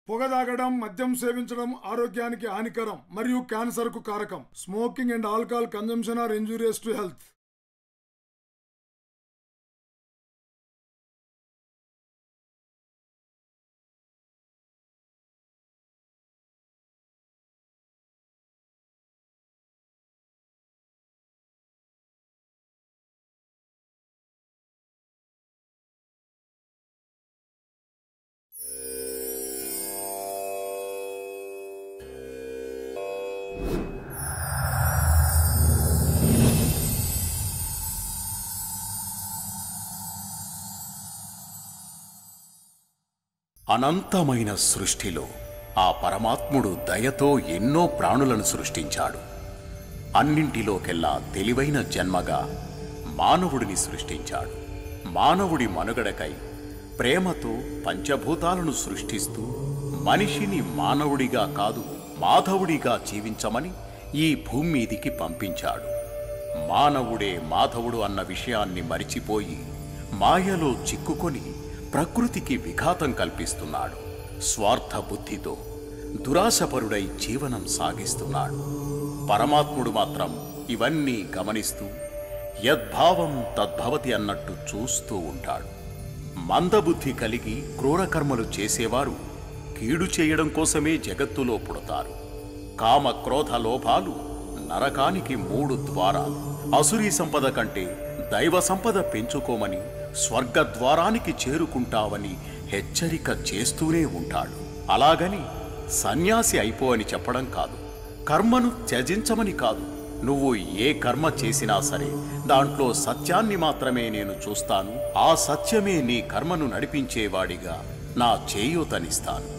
పొగ తాగడం, మద్యం సేవించడం ఆరోగ్యానికి హానికరం మరియు క్యాన్సర్కు కారకం. Smoking and alcohol consumption are injurious to health. అనంతమైన సృష్టిలో ఆ పరమాత్ముడు దయతో ఎన్నో ప్రాణులను సృష్టించాడు. అన్నింటిలోకెల్లా తెలివైన జన్మగా మానవుడిని సృష్టించాడు. మానవుడి మనుగడకై ప్రేమతో పంచభూతాలను సృష్టిస్తూ మనిషిని మానవుడిగా కాదు మాధవుడిగా జీవించమని ఈ భూమి మీదికి పంపించాడు. మానవుడే మాధవుడు అన్న విషయాన్ని మరిచిపోయి మాయలో చిక్కుకొని ప్రకృతికి విఘాతం కల్పిస్తున్నాడు. స్వార్థ బుద్ధితో దురాశపరుడై జీవనం సాగిస్తున్నాడు. పరమాత్ముడు మాత్రం ఇవన్నీ గమనిస్తూ యద్భావం తద్భవతి అన్నట్టు చూస్తూ ఉంటాడు. మందబుద్ధి కలిగి క్రూరకర్మలు చేసేవారు కీడు చేయడం కోసమే జగత్తులో పుడతారు. కామ క్రోధ లోభాలు నరకానికి 3 ద్వారాలు. అసురీ సంపద కంటే దైవ సంపద పెంచుకోమని స్వర్గద్వారానికి చేరుకుంటావని హెచ్చరిక చేస్తూనే ఉంటాడు. అలాగని సన్యాసి అయిపో అని చెప్పడం కాదు, కర్మను త్యజించమని కాదు. నువ్వు ఏ కర్మ చేసినా సరే దాంట్లో సత్యాన్ని మాత్రమే నేను చూస్తాను, ఆ సత్యమే నీ కర్మను నడిపించేవాడిగా నా చేయూతనిస్తాను.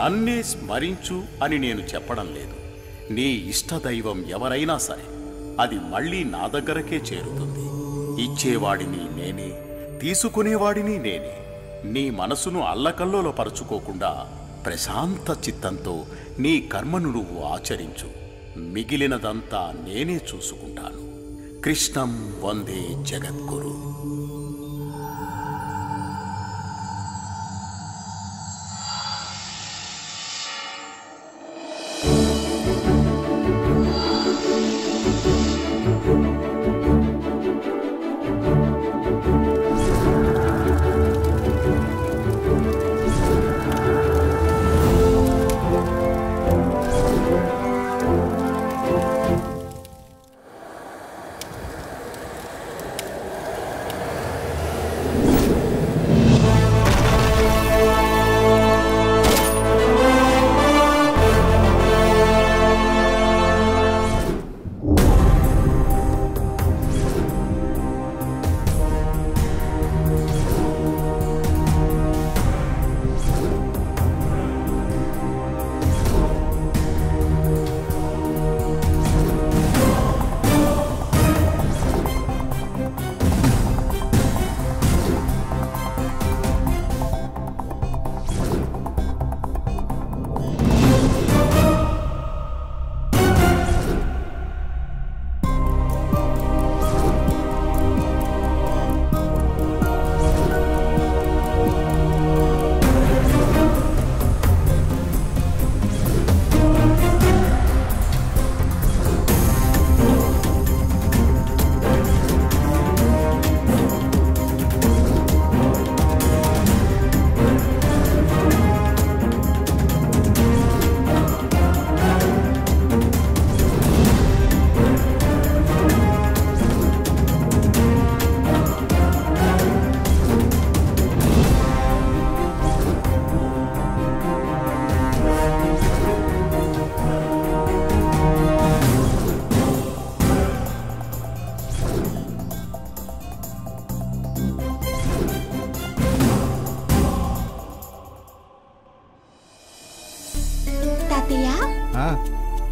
నన్నే స్మరించు అని నేను చెప్పడం లేదు. నీ ఇష్టదైవం ఎవరైనా సరే అది మళ్ళీ నా దగ్గరకే చేరుతుంది. ఇచ్చేవాడిని నేనే, తీసుకునేవాడిని నేనే. నీ మనసును అల్లకల్లోలపరుచుకోకుండా ప్రశాంత చిత్తంతో నీ కర్మను నువ్వు ఆచరించు. మిగిలినదంతా నేనే చూసుకుంటాను. కృష్ణం వందే జగద్గురు.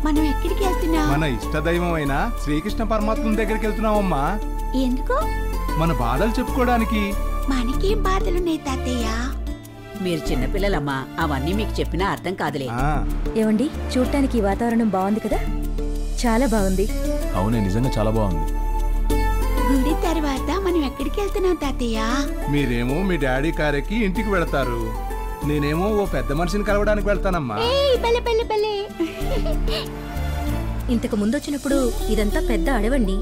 మనం ఎక్కడికి వెళ్తున్నాం? మన ఇష్టదైవమైన శ్రీకృష్ణ పరమాత్మ దగ్గరికి వెళ్తున్నామమ్మా. ఎందుకు? మన బాధలు చెప్పుకోవడానికి. మనకేం బాధలున్నాయి తాతయ్య? మీరు చిన్నపిల్లలమ్మా, అవన్నీ మీకు చెప్పినా అర్థం కాదులే. ఏమండి, చూడటానికి ఈ వాతావరణం బాగుంది కదా? చాలా బాగుంది. అవునే, నిజంగా చాలా బాగుంది. గుడి తర్వాత మనం ఎక్కడికి వెళ్తున్నాం తాతయ్య? మీరేమో మీ డాడీ కారెక్కి ఇంటికి వెళతారు, నేనేమో ఓ పెద్ద మనిషిని కలవడానికి వెళ్తానమ్మా. ఇంతకు ముందొచ్చినప్పుడు ఇదంతా పెద్ద అడవండి.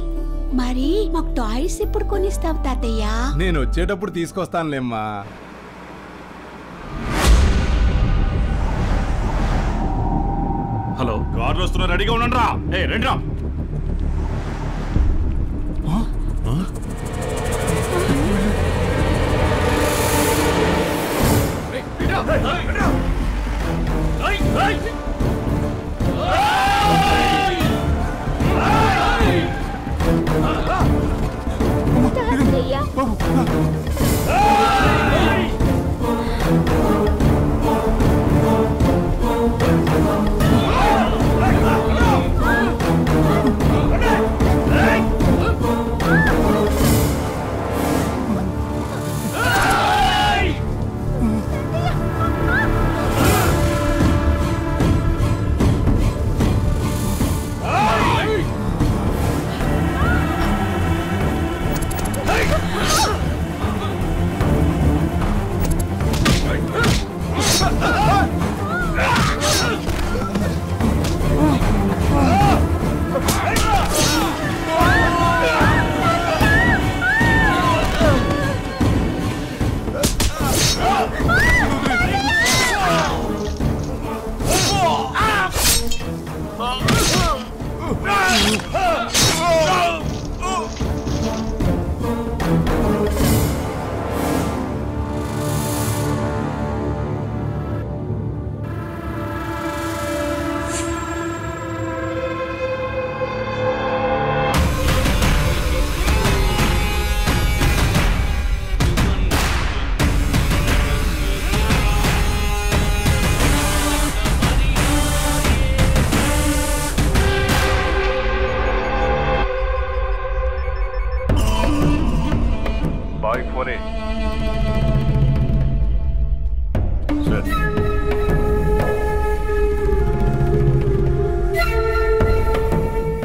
మరి మాకు టాయ్స్ ఎప్పుడు కొనిస్తావు తాతయ్య? నేను వచ్చేటప్పుడు తీసుకొస్తానులేమ్మా. హలో, కార్లు వస్తున్నా, రెడీగా ఉండండి రా. రండి రా.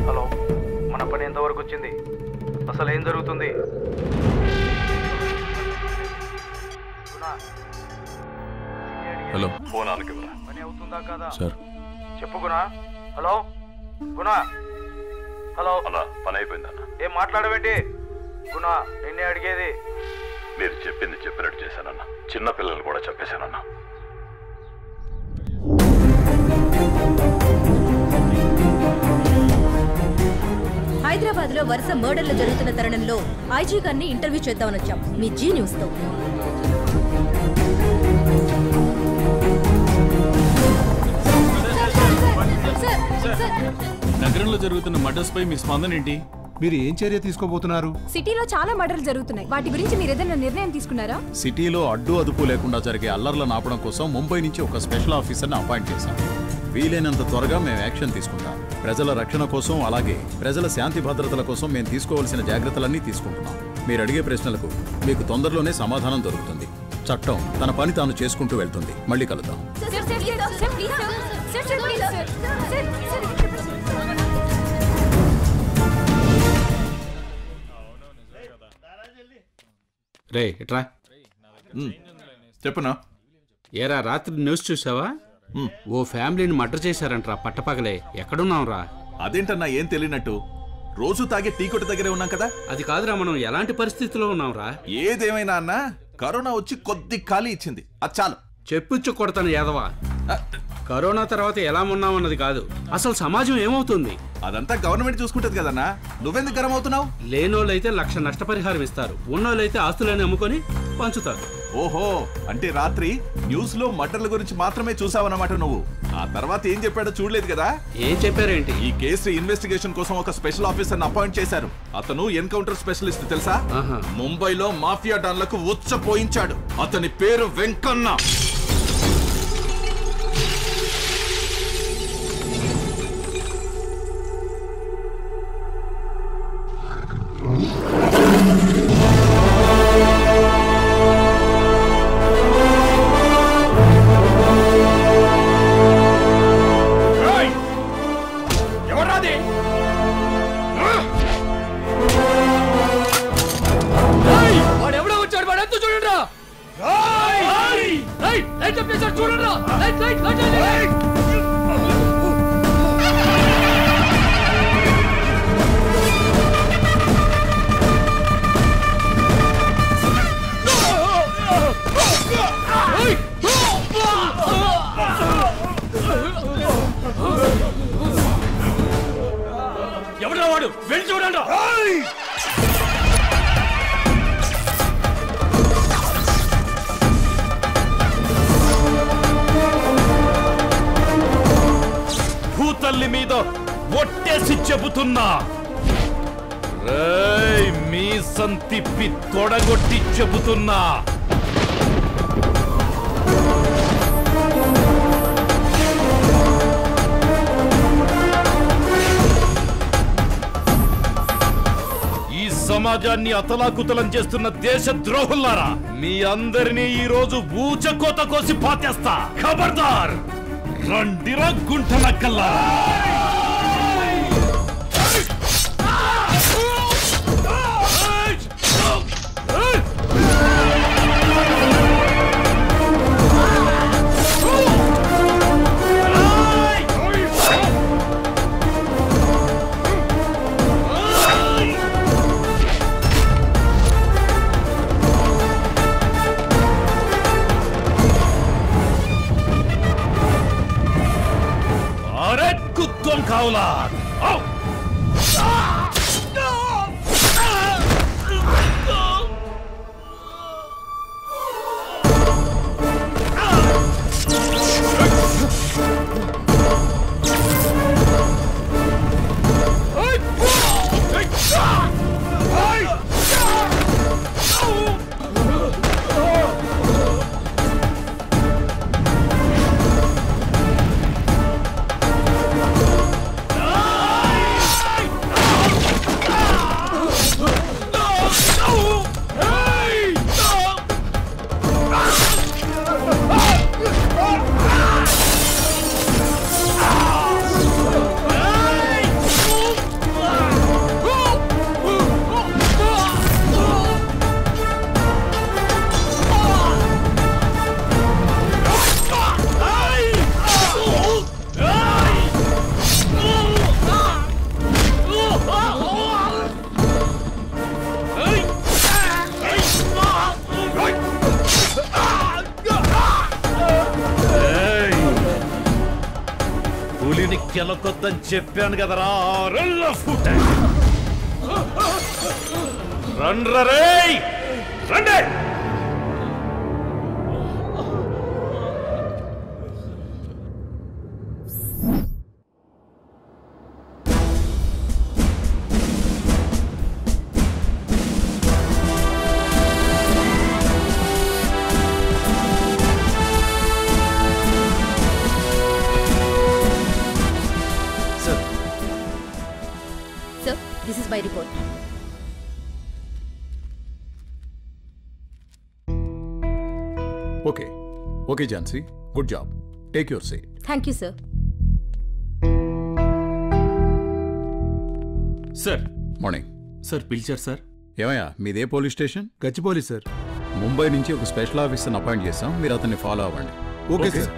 హలో, మన పని ఎంతవరకు వచ్చింది? అసలు ఏం జరుగుతుంది? హలో, పని అవుతుందా కాదా సార్. చెప్పు గునా. హలో గునా. హలో, పని అయిపోయిందన్న. ఏం మాట్లాడవేంటి గునా? నిన్నే అడిగేది. మీరు చెప్పింది చెప్పినట్టు చేశానన్న. చిన్న పిల్లలు కూడా చెప్పేశానన్న. హైదరాబాద్ లో వరుస మర్డర్లు జరుగుతున్న తరుణంలో ఐజీ గారిని ఇంటర్వ్యూ చేద్దామని వచ్చాం మీ జీ న్యూస్ తో. నగరంలో జరుగుతున్న మర్డర్స్ పై మీ స్పందన ఏంటి? మీరు ఏం చర్య తీసుకోబోతున్నారు? సిటీలో చాలా మర్డర్లు జరుగుతున్నాయి. వాటి గురించి మీరు ఏదైనా నిర్ణయం తీసుకున్నారా? సిటీలో అడ్డు అదుపు లేకుండా జరిగే అల్లర్లను ఆపడం కోసం ముంబై నుంచి ఒక స్పెషల్ ఆఫీసర్ని అపాయింట్ చేశాం. వీలైనంత త్వరగా మేము యాక్షన్ తీసుకుంటాం. ప్రజల రక్షణ కోసం, అలాగే ప్రజల శాంతి భద్రతల కోసం మేము తీసుకోవాల్సిన జాగ్రత్తలన్నీ తీసుకుంటున్నాం. మీరు అడిగే ప్రశ్నలకు మీకు తొందరలోనే సమాధానం దొరుకుతుంది. చట్టం తన పని తాను చేసుకుంటూ వెళ్తుంది. మళ్ళీ కలుద్దాం. రే ఇట్రా. చెప్పునా? ఏరా, రాత్రి న్యూస్ చూసావా? ఓ ఫ్యామిలీని మర్డర్ చేశారంట్రా పట్టపగలే. ఎక్కడున్నావురా? అదేంటన్నా ఏం తెలియనట్టు? రోజు తాగే టీ కొట్టు దగ్గరే ఉన్నాం కదా. అది కాదురా, మనం ఎలాంటి పరిస్థితిలో ఉన్నాంరా? ఏదేమైనా అన్నా కరోనా వచ్చి కొద్ది ఖాళీ ఇచ్చింది, అది చాలు. చెప్పుచ్చు కొడతాను యాదవా. కరోనా తర్వాత ఎలా ఉన్నామన్నది కాదు, అసలు సమాజం ఏమవుతుంది అదంతా గవర్నమెంట్ చూసుకుంటది కదన్నా. నువ్వెందుకు గరం అవుతున్నావు? లేనోళ్ళైతే 1,00,000 నష్టపరిహారం ఇస్తారు, ఉన్నోళ్ళైతే ఆస్తులని అమ్ముకొని పంచుతారు. ఓహో, అంటే రాత్రి న్యూస్ లో మర్డర్ల గురించి మాత్రమే చూసావన్నమాట నువ్వు. ఆ తర్వాత ఏం చెప్పాడో చూడలేదు కదా? ఏం చెప్పారేంటి? ఈ కేసు ఇన్వెస్టిగేషన్ కోసం ఒక స్పెషల్ ఆఫీసర్ అపాయింట్ చేశారు. అతను ఎన్కౌంటర్ స్పెషలిస్ట్ తెలుసా? ముంబైలో మాఫియా డాన్లకు ఉచ్చపోయించాడు. అతని పేరు వెంకన్న. వాడెవడో వచ్చాడు, వాడెంత చూడండి. వాడు వెళ్ళి చూడండి. భూతల్లి మీద ఒట్టేసి చెబుతున్నా, మీ సంతిప్పి తొడగొట్టి చెబుతున్నా, ఈ సమాజాన్ని అతలాకుతలం చేస్తున్న దేశ ద్రోహులారా, మీ అందరినీ ఈ రోజు ఊచకోత కోసి పాతేస్తా. ఖబర్దార్, రండిరా గుంట నక్కల్లా. Kaulad! Oh! గెలకొద్దని చెప్పాను కదరా, రండ్రే రండి. This is my report. Okay. Okay, Jansi. Good job. Take your seat. Thank you, sir. Sir morning. Sir పిలిచారు సార్. ఏమయ్యా, మీదే police station? Gachibowli sir. Mumbai నుంచి ఒక స్పెషల్ ఆఫీసర్ని అపాయింట్ చేశాం, మీరు అతన్ని ఫాలో అవ్వండి. Okay sir.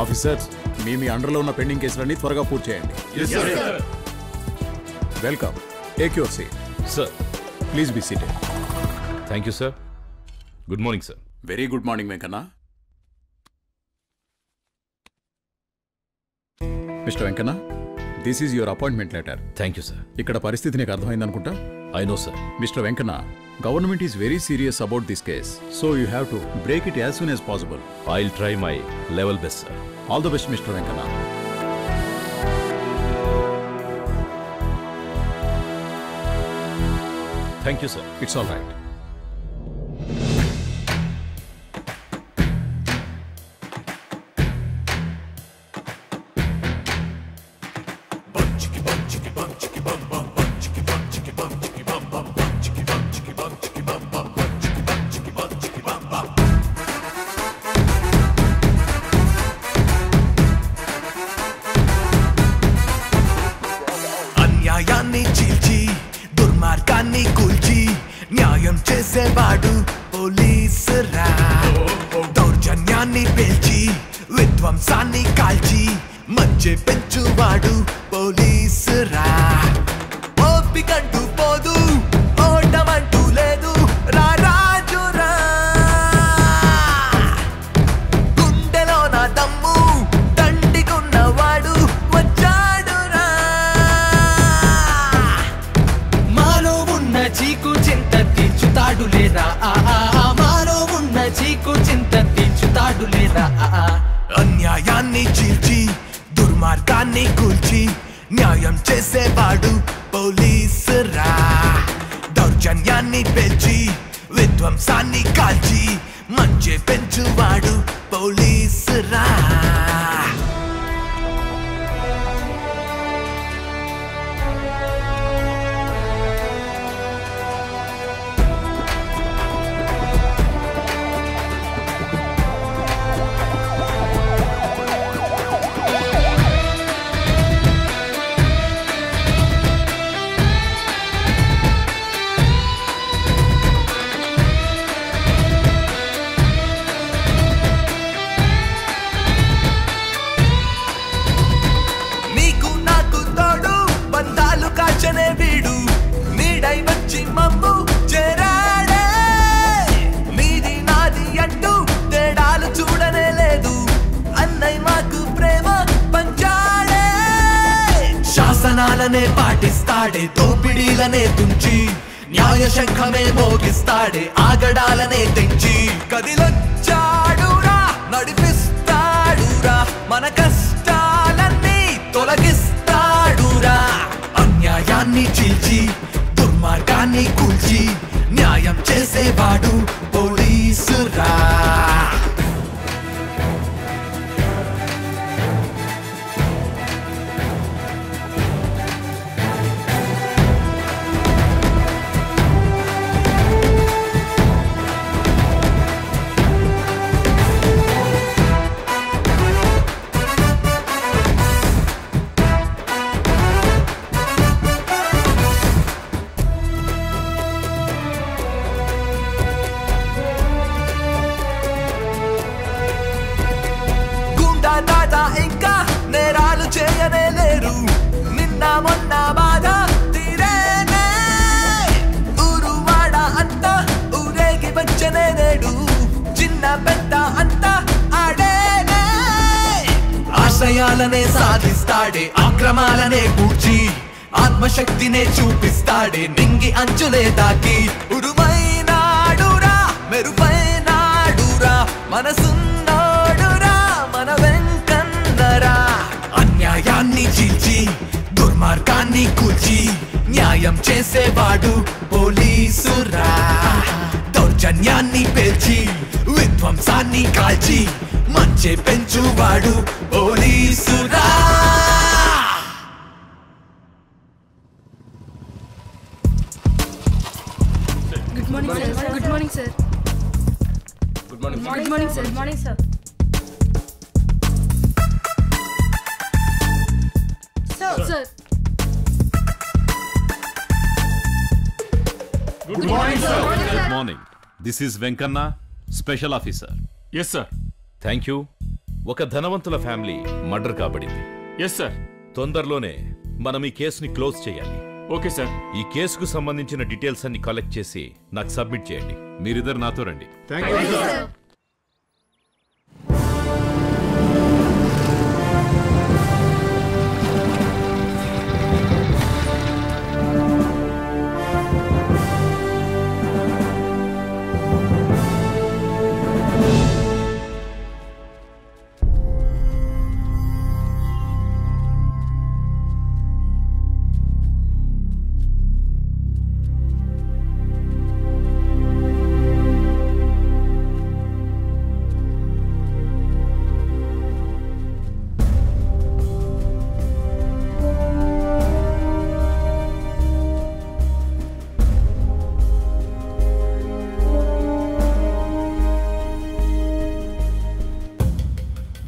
ఆఫీసర్స్, మీ అండర్లో ఉన్న పెండింగ్ కేసులన్నీ త్వరగా పూర్తి చేయండి. Welcome. Take your seat. Sir please be seated. Thank you sir. Good morning sir. Very good morning Venkanna. Mister Venkanna, this is your appointment letter. Thank you sir. ఇక్కడ పరిస్థితి నీకు అర్థమైందనుకుంటా. I know sir. Mister Venkanna, government is very serious about this case, so you have to break it as soon as possible. I'll try my level best, sir. All the best, Mr. Venkana. Thank you, sir. It's all right. న్యాయాన్ని చీల్చి దుర్మార్గాన్ని కూల్చి న్యాయం విధ్వంసాన్ని కాల్చి మంచి పెంచువాడు పోలీసురా. ఓపికంటూ పోదు, ఓటమంటూ లేదు, రా రాజురా. గుండెలో నా దమ్ము దండికున్నవాడు వచ్చాడురా. మాలో ఉన్న చీకు చింత తీర్చుతాడు లేదా, మాలో ఉన్న చీకు చింత తీర్చుతాడు లేదా. అన్యాయాన్ని చీల్చి దుర్మార్గాన్ని కూల్చి న్యాయం చేసేవాడు పోలీసురా. దౌర్జన్యాన్ని పెంచి విధ్వంసాన్ని కాల్చి మంచి పెంచువాడు పోలీసురా. వీడు నీడై వచ్చి మమ్ము చేరాడే. నీది నాది అంటూ తేడాలు చూడనే లేదు, అన్నయ్య మాకు ప్రేమ పంచాడే. శాసనాలనే పాటిస్తాడే, దోపిడీలనే తుంచి న్యాయ శంఖమే మోగిస్తాడే, ఆగడాలనే తెంచి కదిలొచ్చాడురా, నడిపిస్తాడురా, మన కష్టాలన్నీ తొలగిస్తాడురా. న్యాయాన్ని చీల్చి దుర్మార్గాన్ని కూల్చి న్యాయం చేసేవాడు పోలీసురా. ఇంకా నేరాలు చేయనే లేరు, నిన్న మొన్న బాధ తీరేనే. ఊరువాడ అంతా ఊరేగి వచ్చనే నేడు, చిన్న పెద్ద అంతా ఆడేనే. ఆశయాలనే సాధిస్తాడే, ఆక్రమాలనే కూర్చి ఆత్మశక్తినే చూపిస్తాడే, నింగి అంచులే దాకి ఉరుమైనాడురా, మెరుపైనాడురా, మనసున్నాడురా, మన వెంకన్నరా. అన్యాయాన్ని చీల్చి దుర్మార్గాన్ని కూల్చి న్యాయం చేసేవాడు పోలీసురా. దౌర్జన్యాన్ని పేల్చి విధ్వంసాన్ని కాల్చి మంచి పెంచువాడు పోలీసురా. Good morning sir. Good morning sir. Good morning. Good morning sir. Good morning sir. Sir good morning sir. Good morning. This is Venkanna, special officer. Yes sir. Thank you. ఒక ధనవంతుల ఫ్యామిలీ మర్డర్ కాబడింది. Yes sir. తొందరలోనే మనం ఈ కేసుని close చేయాలి. Okay sir. ఈ కేసుకు సంబంధించిన డీటెయిల్స్ అన్ని కలెక్ట్ చేసి నాకు సబ్మిట్ చేయండి. మీరిద్దరు నాతో రండి.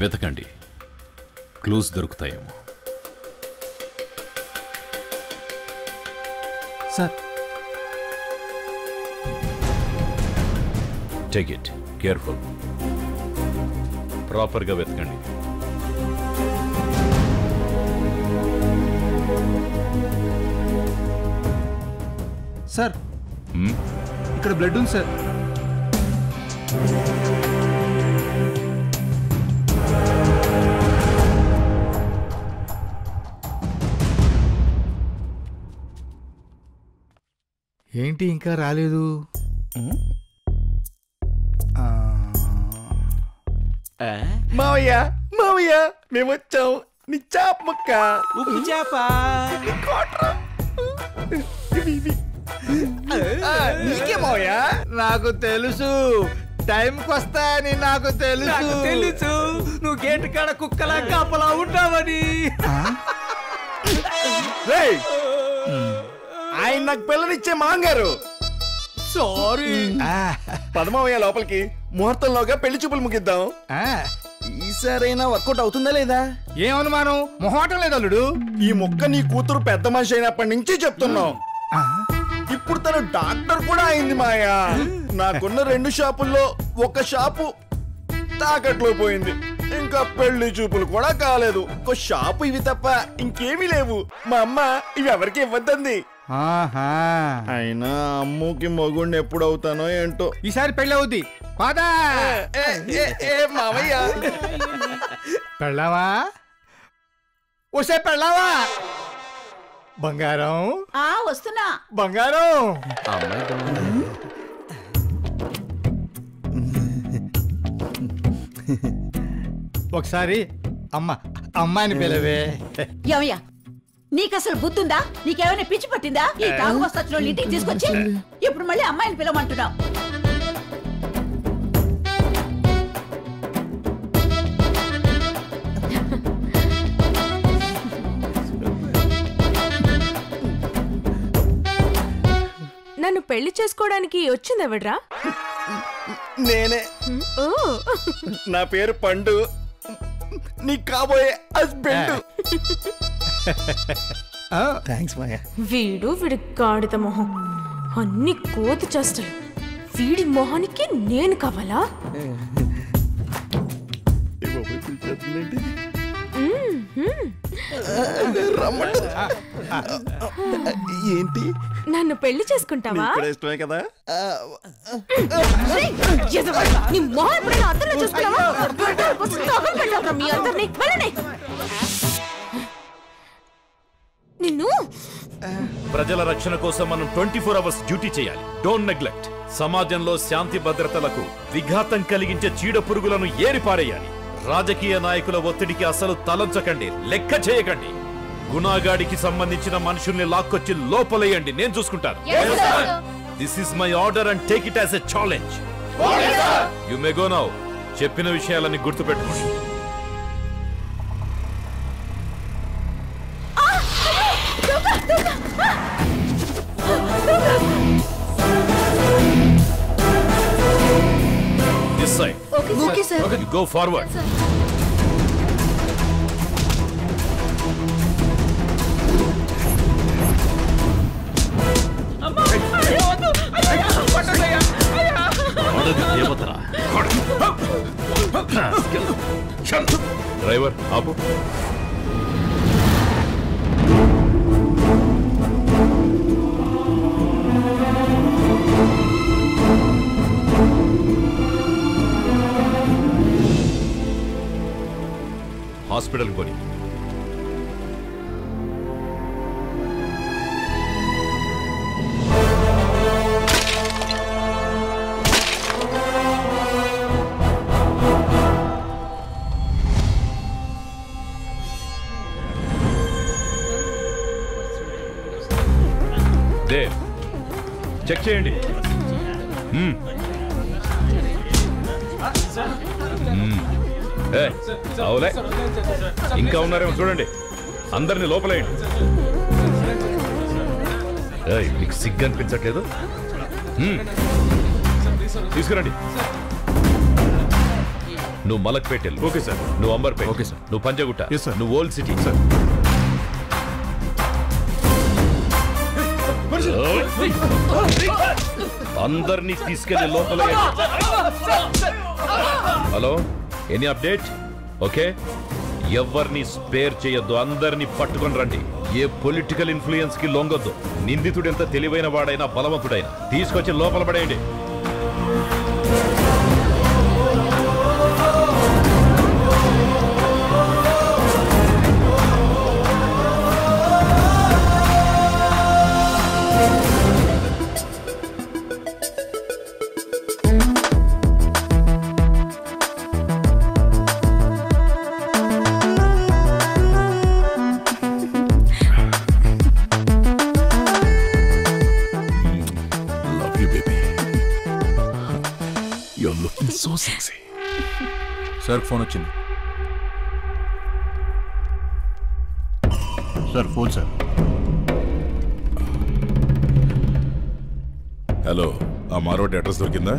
వెతకండి, క్లూస్ దొరుకుతాయేమో. Sir, take it careful. ప్రాపర్గా వెతకండి. సార్ ఇక్కడ బ్లడ్ ఉంది సార్. ఏంటి ఇంకా రాలేదు? మావయ్య మావయ్య మేము వచ్చాం. నీ చేప ముక్క, ఉప్పు చేప, నీకే మావయ్య. నాకు తెలుసు టైంకి వస్తాయని, నాకు తెలుసు. తెలుసు నువ్వు గేటు కాడ కుక్కలా కాపలా ఉంటావని. ఆయన నాకు పిల్లనిచ్చే మాంగారు. సారీ. పదమావయ్య లోపలికి, ముహూర్తంలోగా పెళ్లి చూపులు ముగిద్దాం. ఈసారైనా వర్కౌట్ అవుతుందా లేదా? ఏం అనుమానం? మొహమాటం లేదు అల్లుడు. ఈ ముక్క నీ కూతురు పెద్ద మనిషి అయినప్పటి నుంచి చెప్తున్నావు. ఇప్పుడు తను డాక్టర్ కూడా అయింది మాయా. నాకున్న 2 షాపుల్లో ఒక షాపు తాకట్లో పోయింది. ఇంకా పెళ్లి చూపులు కూడా కాలేదు. ఒక షాపు ఇవి తప్ప ఇంకేమీ లేవు. మా అమ్మ ఇవి ఎవరికి ఇవ్వద్దంది. అయినా అమ్ముకి మగుడిని ఎప్పుడు అవుతానో ఏంటో. ఈసారి పెళ్ళి అవుద్ది. మావయ్య పెళ్ళావా? ఓసే పెళ్ళావా? బంగారం వస్తున్నా. బంగారం ఒకసారి అమ్మాయిని పిలవే. ఏమయ్యా నీకసలు బుద్ధుందా? నీకేమైనా పిచ్చి పట్టిందా? ఈ తాగు వస్తు ఇంటికి తీసుకొచ్చి ఇప్పుడు మళ్ళీ అమ్మాయిని పిలవమంటున్నావు. నన్ను పెళ్లి చేసుకోవడానికి వచ్చిందెవడ్రా? నేనే. నా పేరు పండు, నీ కాబోయే హస్బెండ్. థ్యాంక్స్ మాయా. వీడి గాడిద మొహం, అన్ని కోతి చేష్టలు. వీడి మొహానికి నేను కావాలా? ఏంటి? నన్ను పెళ్లి చేసుకుంటావా? ఇష్టమే కదా. నిన్ను ప్రజల రక్షణ కోసం మనం 24 అవర్స్ డ్యూటీ చేయాలి. Don't neglect. సమాజంలో శాంతి భద్రతలకు విఘాతం కలిగించే చీడ పురుగులను ఏరిపారేయాలి. రాజకీయ నాయకుల ఒత్తిడికి అసలు తలంచకండి, లెక్క చేయకండి. గుణాగాడికి సంబంధించిన మనుషుల్ని లాక్కొచ్చి లోపలేయండి, నేను చూసుకుంటాను. This is my order and take it as a challenge. You may go now. చెప్పిన విషయాలని గుర్తుపెట్టుకోండి. This side. Okay, sir. You go forward. Driver ఆపు. హాస్పిటల్ కొని చెక్ చేయండి. అవులే, ఇంకా ఉన్నారేమో చూడండి. అందరినీ లోపలేయండి. మీకు సిగ్గు అనిపించట్లేదు? తీసుకురండి. నువ్వు మలక్పేట వెళ్ళు. Okay sir. నువ్వు అంబర్పేట. Okay sir. నువ్వు పంజగుట్ట. నువ్వు ఓల్డ్ సిటీ. సార్ అందరినీ తీసుకెళ్లి లోపల. Hello, any update? ఓకే, ఎవరిని స్పేర్ చేయొద్దు, అందరినీ పట్టుకొని రండి. ఏ పొలిటికల్ ఇన్ఫ్లుయెన్స్ కి లొంగొద్దు. నిందితుడు ఎంత తెలివైన వాడైనా బలవంతుడైనా తీసుకొచ్చి లోపల పడేయండి. సార్ ఫోన్ వచ్చింది. Sir phone sir. హలో, ఆ మారోటి అడ్రస్ దొరికిందా?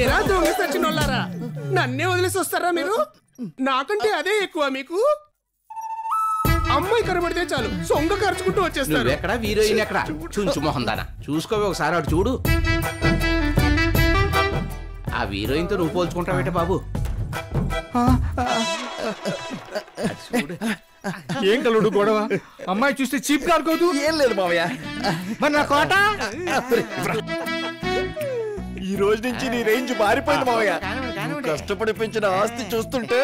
ఎలా దొంగ సచ్చినోళ్ళారా, నన్నే వదిలేసి వస్తారా మీరు? నాకంటే అదే ఎక్కువ మీకు. అమ్మాయి కనబడితే చాలు సొంగ ఖర్చుకుంటూ వచ్చేస్తారు. ఎక్కడ హీరోయిన్ ఎక్కడ? చుంచు మొహం దానా చూసుకోవే ఒకసారి, అటు చూడు. ఆ హీరోయిన్ తో నువ్వు పోల్చుకుంటావేట బాబు? ఏం కలుడు గొడవ? అమ్మాయి చూస్తే చీప్ గా అనుకోదు. ఏం లేదు మావయ్య. మరి నా కోట ఈ రోజు నుంచి నీ రేంజ్ మారిపోయింది మావయ్య. కష్టపడి పెంచిన ఆస్తి చూస్తుంటే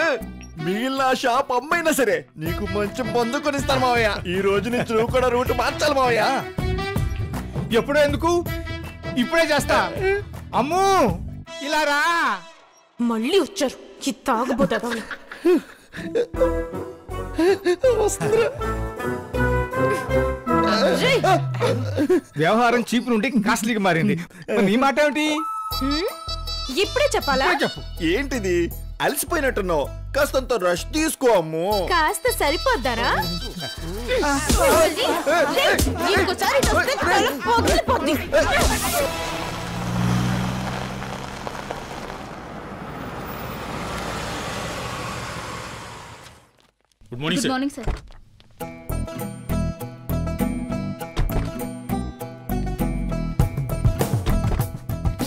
మిగిలిన షాప్ అమ్మైనా సరే నీకు మంచి మందు కొనిస్తాను మావయ్య. ఈ రోజు నుంచి నువ్వు కూడా రూట్ మార్చాలి మావయ్య. ఎప్పుడో ఎందుకు, ఇప్పుడే చేస్తా. అమ్మూ ఇలా రా. మళ్ళీ వచ్చారు ఈ తాగుబోతా. వ్యవహారం చీప్ నుండి కాస్ట్లీకి మారింది. నీ మాట ఏమిటి? ఇప్పుడే చెప్పాలా? చెప్పు. ఏంటిది అలసిపోయినట్టున్నావు, కాస్తంత రష్ తీసుకో అమ్ము. కాస్త సరిపోద్దారా? Good morning good morning sir.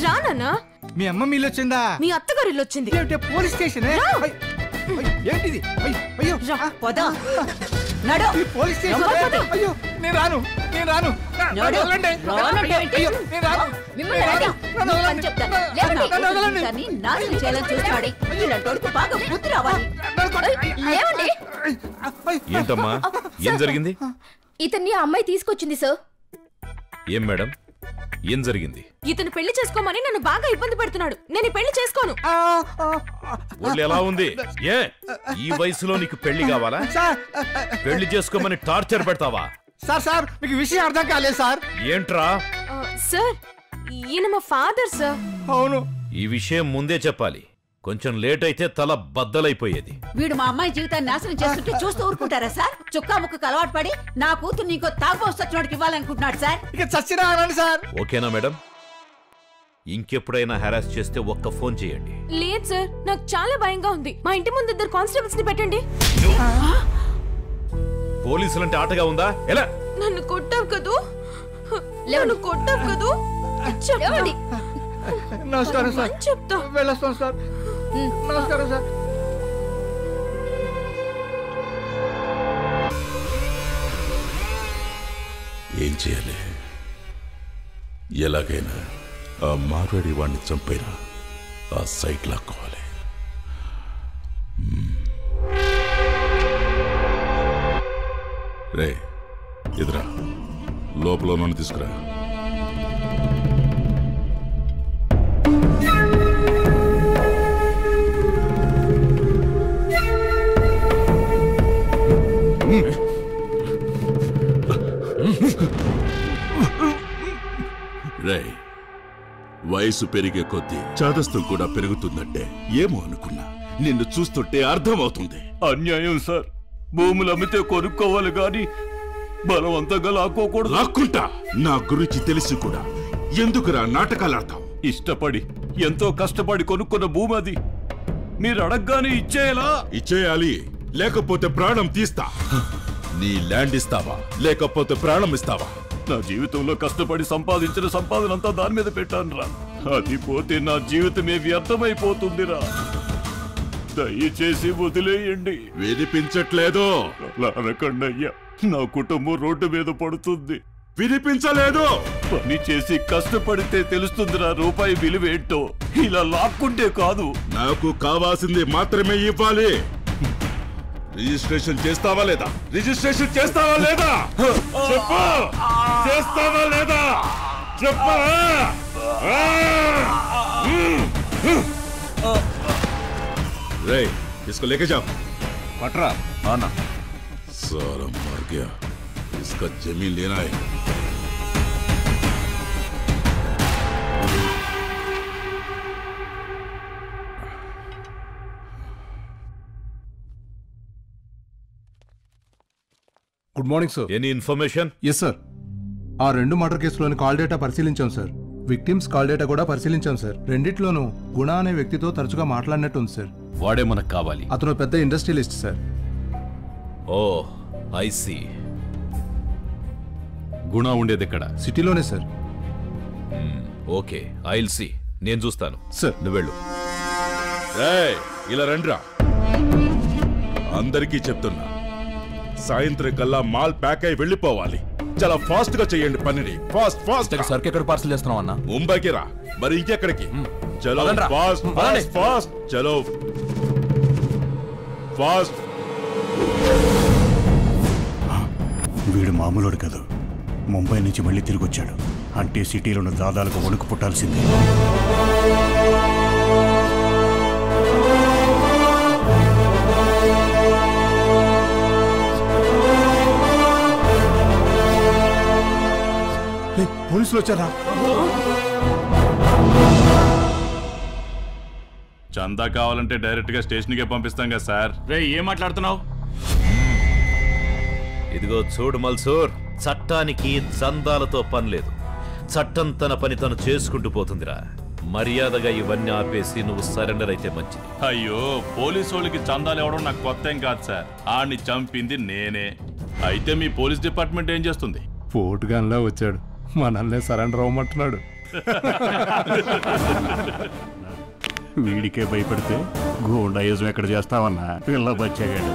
రానా? మీ అమ్మ మీళ్ళు వచ్చిందా? మీ అత్తగారు ఇల్లు వచ్చింది. పోలీస్ స్టేషన్ ఏంటిది? అయ్యో నడు. Police station. అయ్యో నేను రాను, నేను రాను. ఏంటమ్మా, ఏం జరిగింది? ఇతన్ని ఆ అమ్మాయి తీసుకొచ్చింది సార్. ఏం మేడం, ఏం జరిగింది? ఇతను పెళ్లి చేసుకోమని నన్ను బాగా ఇబ్బంది పెడుతున్నాడు. నేను పెళ్లి చేసుకోను. ఒళ్ళు ఎలా ఉంది? ఏ ఈ వయసులో నీకు పెళ్లి కావాలా? పెళ్లి చేసుకోమని టార్చర్ పెడతావా? సార్ మీకు విషయం అర్థం కాలేదు సార్. ఏంట్రా? సార్ ఈయన మా ఫాదర్ సార్. అవును. ఈ విషయం ముందే చెప్పాలి. కొంచెం లేట్ అయితే తల బద్దలైపోయేది. వీడు మా అమ్మాయి జీవితాన్ని నాశనం చేస్తుంటే చూస్తూ ఊరుకుంటారా సార్? చుక్కా ముక్కకు అలవాటు పడి నా కూతురు ఇంకో తాగుబోస్తున్నోడికి ఇవ్వాలనుకుంటున్నాడు సార్. ఇక చచ్చినా సార్. ఓకేనా మేడం? ఇంకెప్పుడైనా హెరాస్ చేస్తే ఒక్క ఫోన్ చేయండి. లేదు సార్, నాకు చాలా భయంగా ఉంది. మా ఇంటి ముందు 2 కానిస్టేబుల్స్ ని పెట్టండి. పోలీసులంటే ఆటగా ఉందా? ఎలా? నన్ను కొట్టావు కదూ, నన్ను కొట్టావు కదూ. చెప్పండి. నమస్కారం సార్. చెప్తా. వెళ్ళొస్తాను సార్. నమస్కారం సార్. ఏం చేయాలి? ఎలాగైనా ఆ మార్వాడి వాడిని చంపైనా ఆ సైట్ లాక్కోవాలి. రే ఎదురా, లోపల నన్ను తీసుకురా. రే, వయసు పెరిగే కొద్దీ చాదస్తం కూడా పెరుగుతుందంటే ఏమో అనుకున్నా. నిన్ను చూస్తుంటే అర్థమవుతుంది. అన్యాయం సార్. భూములు అమ్మితే కొనుక్కోవాలి గాని బలవంతంగా లాక్కోకూడదు. లాక్కుంటా. నా గురించి తెలిసి కూడా ఎందుకురా నాటకాలు ఆడతావు? ఇష్టపడి ఎంతో కష్టపడి కొనుక్కున్న భూమి అది మీరు అడగగానే ఇచ్చేయాలా? ఇచ్చేయాలి, లేకపోతే ప్రాణం తీస్తా. నీ ల్యాండ్ ఇస్తావా లేకపోతే ప్రాణం ఇస్తావా? నా జీవితంలో కష్టపడి సంపాదించిన సంపాదనంతా దాని మీద పెట్టానురా. అది పోతే నా జీవితమే వ్యర్థమైపోతుందిరా. దయచేసి వదిలేయండి. వినిపించట్లేదు. అనకండయ్యా, నా కుటుంబం రోడ్డు మీద పడుతుంది. వినిపించలేదు. పని చేసి కష్టపడితే తెలుస్తుందిరా రూపాయి విలువేంటో. ఇలా లాక్కుంటే కాదు. నాకు కావాల్సింది మాత్రమే ఇవ్వాలి. రిజిస్ట్రేషన్ చేస్తావా లేదా? రిజిస్ట్రేషన్ చేస్తావా లేదా? చెప్పు, చేస్తావా లేదా? చెప్పు. रे इसको लेके जाओ. पटरा आना. साला मर गया. इसका जमीन लेना है. Good morning sir. Any information? Yes sir. ఆ 2 మర్డర్ కేసులోని కాల్ డేటా పరిశీలించాం సార్. విక్టిమ్స్ కాల్ డేటా కూడా పరిశీలించాం సార్. రెండిట్లోనూ గుణ అనే వ్యక్తితో తరచుగా మాట్లాడినట్టు ఉంది సార్. వాడే మనకు కావాలి. అతను పెద్ద industrialist sir. Oh I see. Guna ఉండేది ఎక్కడ? సిటీలోనే సార్. Okay, I'll see. నేను చూస్తాను సార్. నువ్వు వెళ్ళు. ఇలా రండిరా. అందరికీ చెప్తున్నా, సాయంత్రం కల్లా మాల్ ప్యాక్ అయి వెళ్ళిపోవాలి. చాలా ఫాస్ట్ గా చేయండి పనిని. Fast fast. సరుకు ఎక్కడ పార్సల్ చేస్తున్నావు అన్న? ముంబైకి రా. మరి ఇంకెక్కడికి? చలో ఫాస్ట్ ఫాస్ట్ ఫాస్ట్. చలో ఫాస్ట్. వీడు మామూలుడు కాదు. ముంబై నుంచి మళ్ళీ తిరిగి వచ్చాడు అంటే సిటీలో ఉన్న దాదాలకు వణుకు పుట్టాల్సిందే. పోలీసులు వచ్చారా? చందా కావాలంటే డైరెక్ట్ గా స్టేషన్ కే పంపిస్తాం కదా సార్. రే ఏం మాట్లాడుతున్నావు? ఇదిగో చూడు మల్సూర్, చట్టానికి చందాలతో పని లేదు. చట్టం తన పని తను చేసుకుంటూ పోతుందిరా. మర్యాదగా ఇవన్నీ ఆపేసి నువ్వు సరెండర్ అయితే మంచిది. అయ్యో, పోలీసు వాళ్ళకి చందాలు ఇవ్వడం నాకు కొత్త ఏం కాదు సార్. ఆడిని చంపింది నేనే. అయితే మీ పోలీస్ డిపార్ట్మెంట్ ఏం చేస్తుంది? పోర్ట్ గన్లా వచ్చాడు, మనల్ని సరెండర్ అవ్వమంటున్నాడు. వీడికే భయపడితే గూండాయిజం ఎక్కడ చేస్తావన్నా పిల్ల బచ్చాగాడు.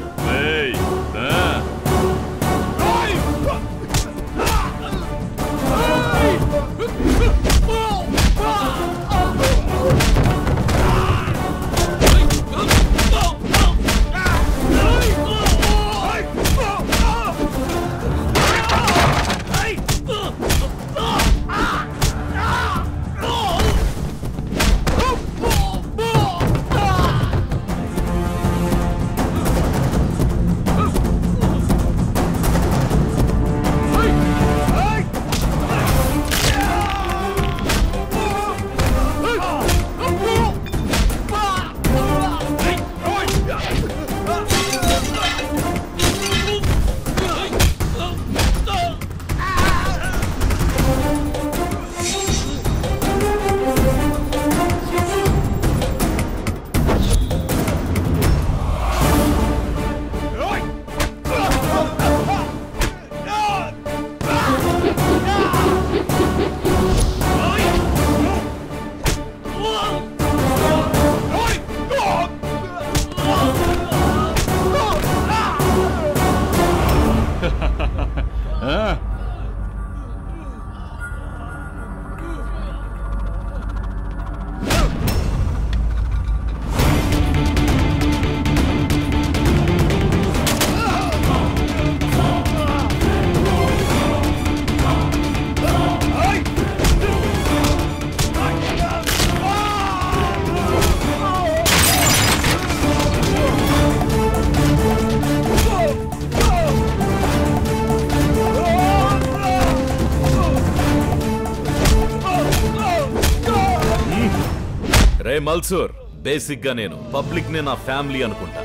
మల్సూర్, బేసిక్ గా నేను పబ్లిక్ నే నా ఫ్యామిలీ అనుకుంటా.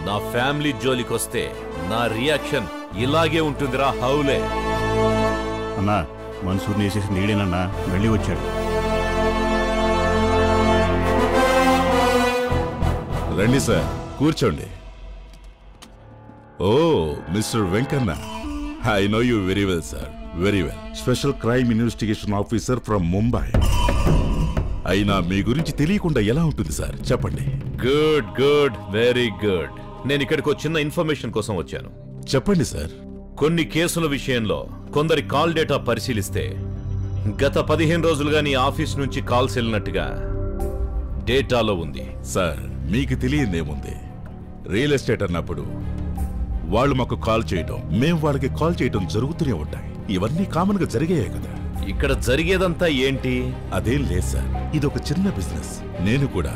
నా ఫ్యామిలీ జోలికొస్తే నా రియాక్షన్ ఇలాగే ఉంటుందిరా. హౌలే అన్నా, మన్సూర్ని వేసేసి నీడేనన్నా వెళ్ళి వచ్చాడు. రండి సార్, కూర్చోండి. Oh mister Venkanna, I know you very well sir, very well. Special crime investigation officer from Mumbai. అయినా మీ గురించి తెలియకుండా ఎలా ఉంటుంది సార్, చెప్పండి. Good good, very good. నేను ఇక్కడికి ఒక చిన్న ఇన్ఫర్మేషన్ కోసం వచ్చాను. చెప్పండి సార్. కొన్ని కేసుల విషయంలో కొందరి కాల్ డేటా పరిశీలిస్తే గత 15 రోజులుగా నీ ఆఫీస్ నుంచి కాల్స్ వెళ్ళినట్టుగా డేటాలో ఉంది. సార్, మీకు తెలియదేముంది, రియల్ ఎస్టేట్ అన్నప్పుడు వాళ్ళు మాకు కాల్ చేయడం, మేము వాళ్ళకి కాల్ చేయడం జరుగుతూనే ఉంటాయి. ఇవన్నీ కామన్ గా జరిగాయే కదా. ఇక్కడ జరిగేదంతా ఏంటి? అదేం లేదు సార్, ఇది ఒక చిన్న బిజినెస్. నేను కూడా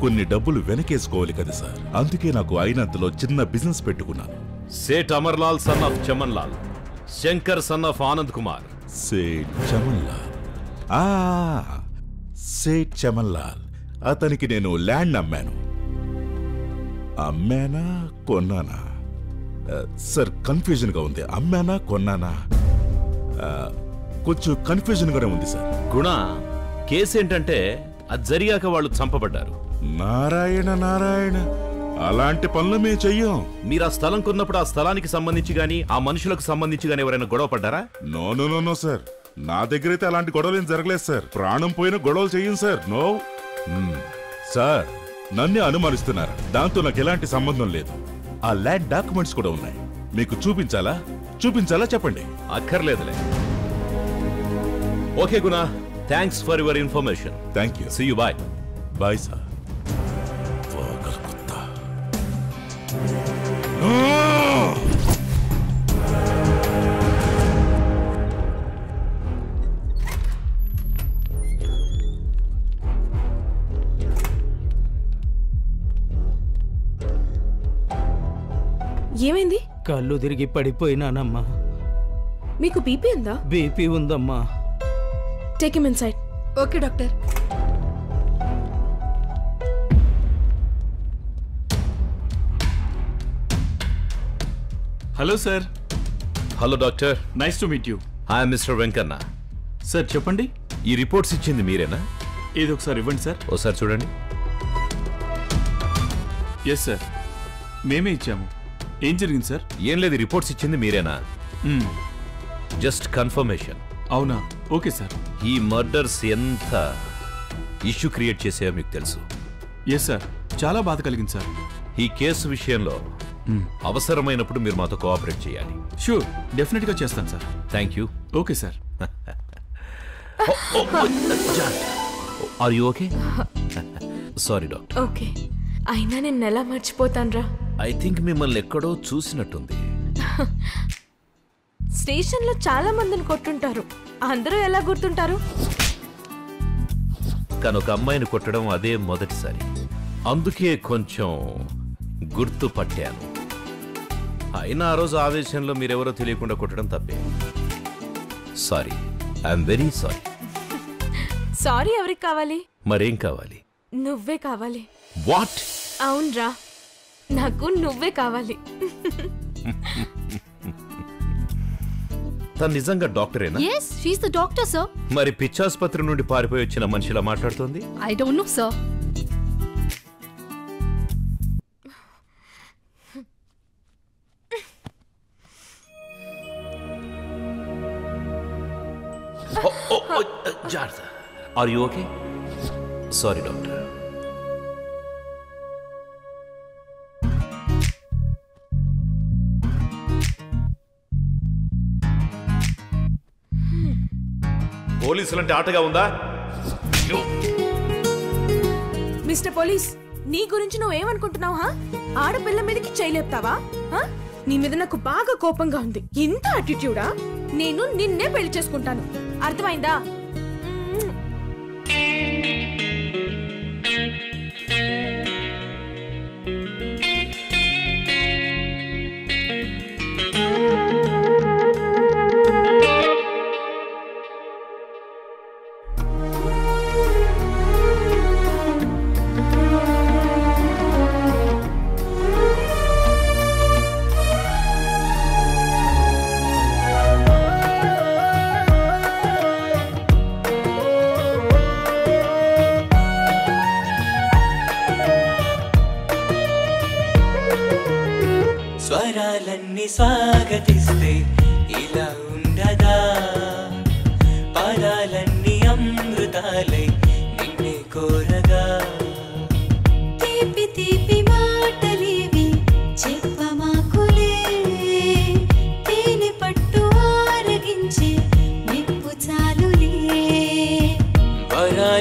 కొన్ని డబ్బులు వెనకేసుకోవాలి కదా సార్, అందుకే నాకు అయినంతలో చిన్న బిజినెస్ పెట్టుకున్నాను. Seth Amarlal son of Chaman Lal, Shankar son of Anand Kumar. Seth Chaman Lal, Seth Chaman Lal. అతనికి నేను ల్యాండ్ అమ్మాను. అమ్మానా కొన్నానా సార్? కన్ఫ్యూజన్ గా ఉంది. అమ్మానా కొన్నానా కొంచెం కన్ఫ్యూజన్ గానే ఉంది సార్. గుణ, కేసు ఏంటంటే అది జరిగాక వాళ్ళు చంపబడ్డారు. నారాయణ నారాయణ, అలాంటి పనులు మేము చెయ్యం. మీరు ఆ స్థలం కొన్నప్పుడు ఆ స్థలానికి సంబంధించి గానీ ఆ మనుషులకు సంబంధించి గానీ ఎవరైనా గొడవ పడ్డారా? No no no no sir, నా దగ్గర అయితే అలాంటి గొడవలు ఏం జరగలేదు సార్. ప్రాణం పోయిన గొడవలు చెయ్యం సార్. నో సార్, నన్నే అనుమానిస్తున్నారు. దాంతో నాకు ఎలాంటి సంబంధం లేదు. ఆ ల్యాండ్ డాక్యుమెంట్స్ కూడా ఉన్నాయి. మీకు చూపించాలా చెప్పండి. అక్కర్లేదులే. Okay Guna, thanks for your information. Thank you. See you. Bye. Bye sir. ఏమైంది? కళ్ళు తిరిగి పడిపోయినానమ్మా. మీకు బీపీ ఉందా? బీపీ ఉందమ్మా. Take him inside. Okay doctor. Hello sir. Hello doctor. Nice to meet you. I'm mister Venkanna. Sir చెప్పండి. ఈ రిపోర్ట్స్ ఇచ్చింది మీరేనా? ఏది ఒకసారి ఇవ్వండి సార్. ఒకసారి చూడండి. ఎస్ సార్, మేమే ఇచ్చాము. ఏం జరిగింది సార్? ఏం లేదు, రిపోర్ట్స్ ఇచ్చింది మీరేనా? Just confirmation. అవునా? Okay sir. ఈ మర్డర్స్ ఎంత ఇష్యూ క్రియేట్ చేసాయో మీకు తెలుసు. ఎస్ సార్, చాలా బాధ కలిగింది సార్. ఈ కేసు విషయంలో అవసరమైనప్పుడు మీరు మాతో కోఆపరేట్ చేయాలి. షూర్, డెఫినెట్ గా చేస్తాను sir. Thank you. Okay sir. Are you okay? Sorry doctor. Okay, అయినా నేను ఎలా మర్చిపోతాన్రా? ఐ థింక్ మిమ్మల్ని ఎక్కడో చూసినట్టుంది. స్టేషన్ లో చాలా మందిని కొట్టుంటారు, అందరూ ఎలా గుర్తుంటారు? కానీ ఒక అమ్మాయిని కొట్టడం అదే మొదటిసారి, అందుకే కొంచెం గుర్తుపట్టాను. అయినా ఆ రోజు ఆవేశంలో మీరెవరో తెలియకుండా కొట్టడం తప్పే. Sorry, I'm very sorry. Sorry ఎవరికి కావాలి? మరేం కావాలి? నువ్వే కావాలి. వాట్? అవునరా, నాకు నువ్వే కావాలి. తను నిజంగా డాక్టరేనా? Yes, she's the doctor, sir. మరి పిచ్చాసుపత్రి నుండి పారిపోయి వచ్చిన మనిషిలా మాట్లాడుతోంది. I don't know, sir. జాగ్రత్త. Are you okay? Sorry doctor. పోలీసులంటే ఆటగా ఉందా? మిస్టర్ పోలీస్, నీ గురించి నువ్వేమనుకుంటున్నావా? ఆడపిల్ల మీదకి చేయలేపుతావా? నీ మీద నాకు బాగా కోపంగా ఉంది. ఇంత అటిట్యూడా? నేను నిన్నే పెళ్లి చేసుకుంటాను, అర్థమైందా?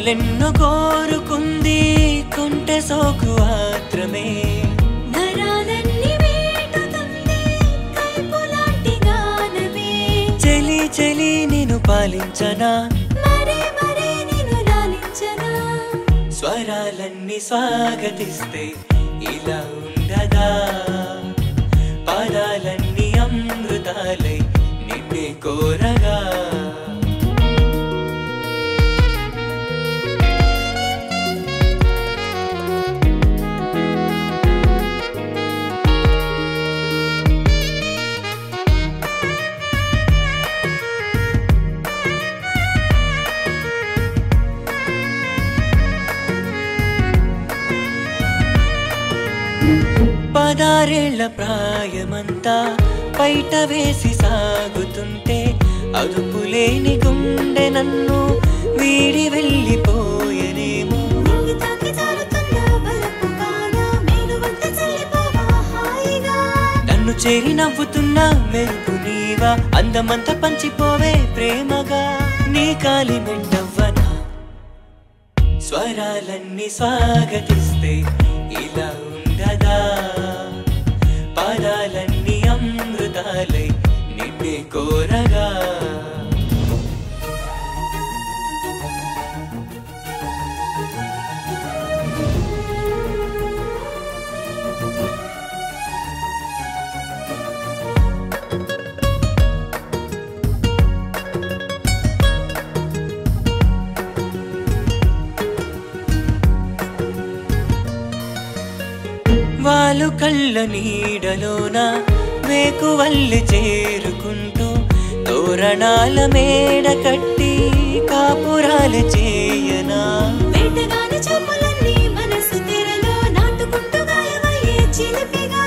వరాలెన్నో కోరుకుంది కుంటె సోకు ఆత్రమే నరాలన్నీ వేటుతుంది కైపులాంటి గానమే చెలి చెలి నిన్ను పాలించనా మరే మరే నిన్ను లాలించనా స్వరాలన్నీ స్వాగతిస్తే ఇలా ఉండదా పదాలన్నీ అమృతాలై నిన్నే కోరగా పదారేళ్ల ప్రాయమంతా బయట వేసి సాగుతుంటే అదుపులేని గుండె నన్ను వీడి వెళ్ళిపోయనేమో నన్ను చేరి నవ్వుతున్న మెరుపు నీవా అందమంతా పంచిపోవే ప్రేమగా నీ కాలి మెండవ్వనా స్వరాలన్నీ స్వాగతిస్తే ఇలా ఉండదా పదాలన్నీ అమృతాలై నిన్నే కోరగా వాలు కళ్ళ నీడలోన వేకువల్లి చేరుకుంటూ తోరణాల మేడ కట్టి కాపురాలు చేయనా వేటగాని చూపులన్నీ మనసు తెరలో నాటుకుంటూ గాయమయ్యే చిలిపిగా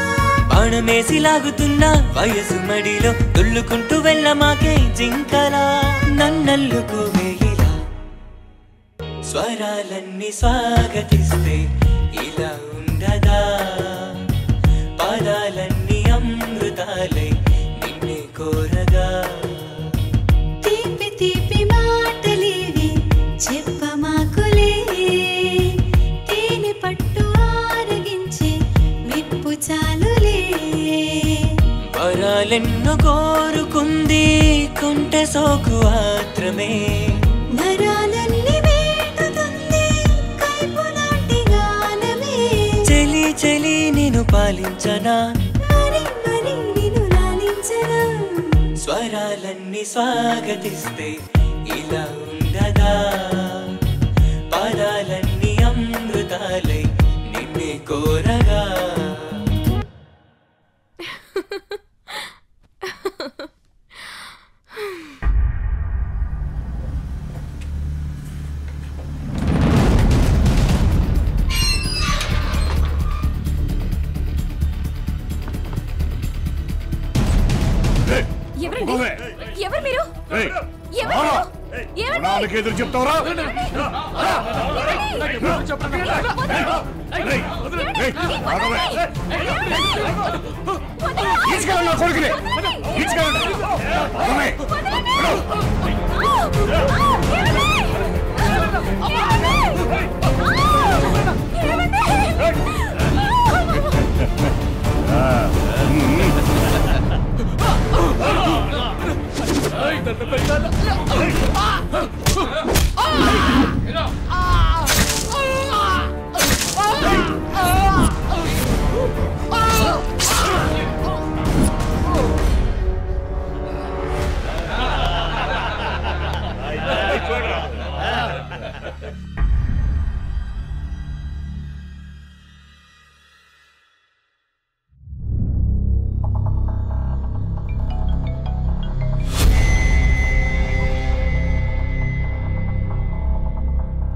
బాణమేసి లాగుతున్న వయసు మడిలో తుల్లుకుంటూ వెళ్ళమాకే జింకలా నన్నల్లుకు వేయిలా స్వరాలన్నీ స్వాగతిస్తే ఇలా ఉండదా పదాలన్నీ అమృతాలై నిన్నే కోరగా తీపి తీపి మాటలేవి చెప్పమాకులే తేనె పట్టు ఆరగించి మెప్పు చాలులే వరాలెన్నో కోరుకుంది కుంటె సోకు ఆత్రమే నరాలన్నీ వేటుతుంది కైపులాంటి గానమే చెలి చెలి నిన్ను పాలించనా మరి మరి నిన్ను లాలించనా స్వరాలన్నీ స్వాగతిస్తే ఇలా ఉండదా పదాలన్నీ అమృతాలై నిన్నే కోరగా ఎవరండి ఎవరు మీరు ఎదురు చెప్తావరా తీసుకెళ్ళండి కొడుకుని తీసుకెళ్ళండి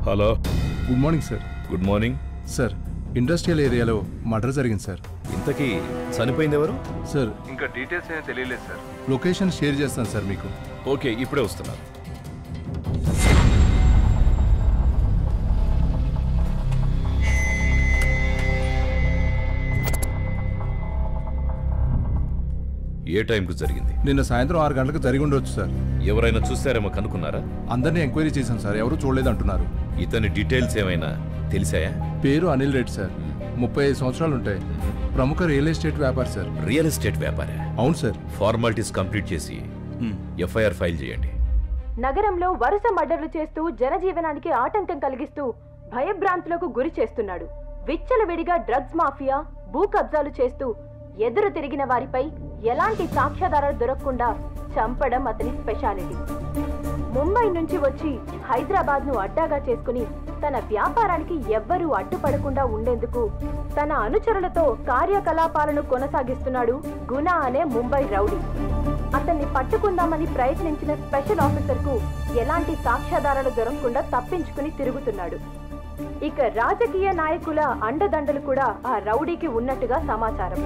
hello good morning sir. Good morning sir, industrial ఏరియాలో మర్డర్ జరిగింది సార్. ఇంతకీ చనిపోయింది ఎవరు? సార్, ఇంకా డీటెయిల్స్ ఏమీ తెలియలేదు సార్. లొకేషన్ షేర్ చేస్తాను సార్ మీకు. ఓకే, ఇప్పుడే వస్తున్నారు. ఏ టైంకు జరిగింది? నిన్న సాయంత్రం 6 గంటలకు జరిగి ఉండొచ్చు సార్. ఎవరైనా చూసారేమో కనుక్కున్నారా? అందరినీ ఎంక్వైరీ చేశాం సార్, ఎవరు చూడలేదంటున్నారు. ఇతని డీటెయిల్స్ ఏమైనా తెలిసాయా? పేరు అనిల్ రెడ్డి సార్, 35 సంవత్సరాలు ఉంటాయి. ప్రముఖ రియల్ ఎస్టేట్ వ్యాపారి సార్. రియల్ ఎస్టేట్ వ్యాపారి? అవును సార్. ఫార్మాలిటీస్ కంప్లీట్ చేసి ఎఫ్ఐఆర్ ఫైల్ చేయండి. నగరంలో వరుస మర్డర్లు చేస్తూ జనజీవనానికి ఆటంకం కలిగిస్తూ భయభ్రాంతులకు గురి చేస్తున్నాడు. విచ్చలవిడిగా డ్రగ్స్ మాఫియా భూ కబ్జాలు చేస్తూ ఎదురు తిరిగిన వారిపై ఎలాంటి సాక్ష్యాధారాలు దొరకకుండా చంపడం అతని స్పెషాలిటీ. ముంబై నుంచి వచ్చి హైదరాబాద్ ను అడ్డాగా చేసుకుని తన వ్యాపారానికి ఎవ్వరూ అడ్డుపడకుండా ఉండేందుకు తన అనుచరులతో కార్యకలాపాలను కొనసాగిస్తున్నాడు గుణ అనే ముంబై రౌడీ. అతన్ని పట్టుకుందామని ప్రయత్నించిన స్పెషల్ ఆఫీసర్ కు ఎలాంటి సాక్ష్యాధారాలు దొరకకుండా తప్పించుకుని తిరుగుతున్నాడు. ఇక రాజకీయ నాయకుల అండదండలు కూడా ఆ రౌడీకి ఉన్నట్టుగా సమాచారం.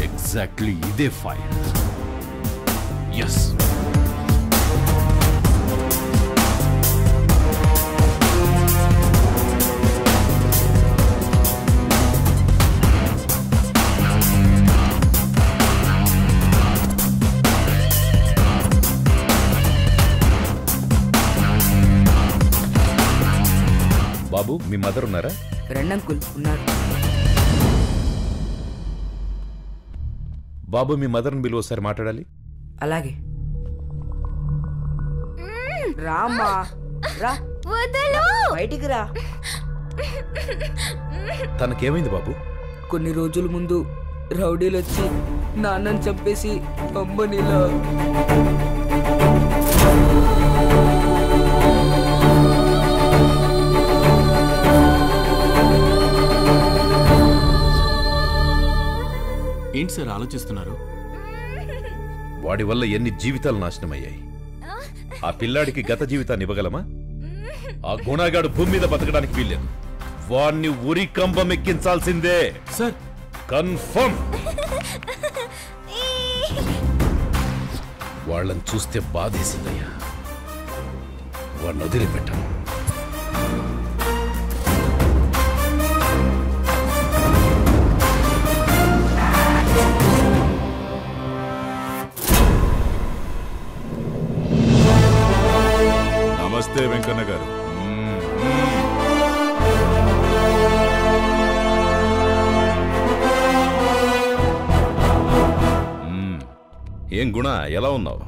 ఎగ్జాక్ట్లీ ఇదే ఫైల్. ఎస్. బాబు, మీ మదర్ ఉన్నారా? రెండంకుల్ ఉన్నారు. బాబు, మీ మదర్ని బిలు ఒకసారి మాట్లాడాలి. అలాగే. రామ్మా రా. బయటికి రా. తనకేమైంది బాబు? కొన్ని రోజుల ముందు రౌడీలు వచ్చి నాన్నని చంపేసి అమ్మనిలా. ఏంటి సార్ ఆలోచిస్తున్నారు? వాడి వల్ల ఎన్ని జీవితాలు నాశనమయ్యాయి. ఆ పిల్లాడికి గత జీవితాన్ని ఇవ్వగలమా? ఆ గుణగాడు భూమి మీద బతకడానికి వీల్లేదు. వాణ్ణి ఉరి కంబం ఎక్కించాల్సిందే సార్. కన్ఫర్మ్. వాళ్ళని చూస్తే బాధేసిందయ్యా. వాడిని వదిలిపెట్టాను. నమస్తే వెంకన్న గారు. ఏం గుణ, ఎలా ఉన్నావు?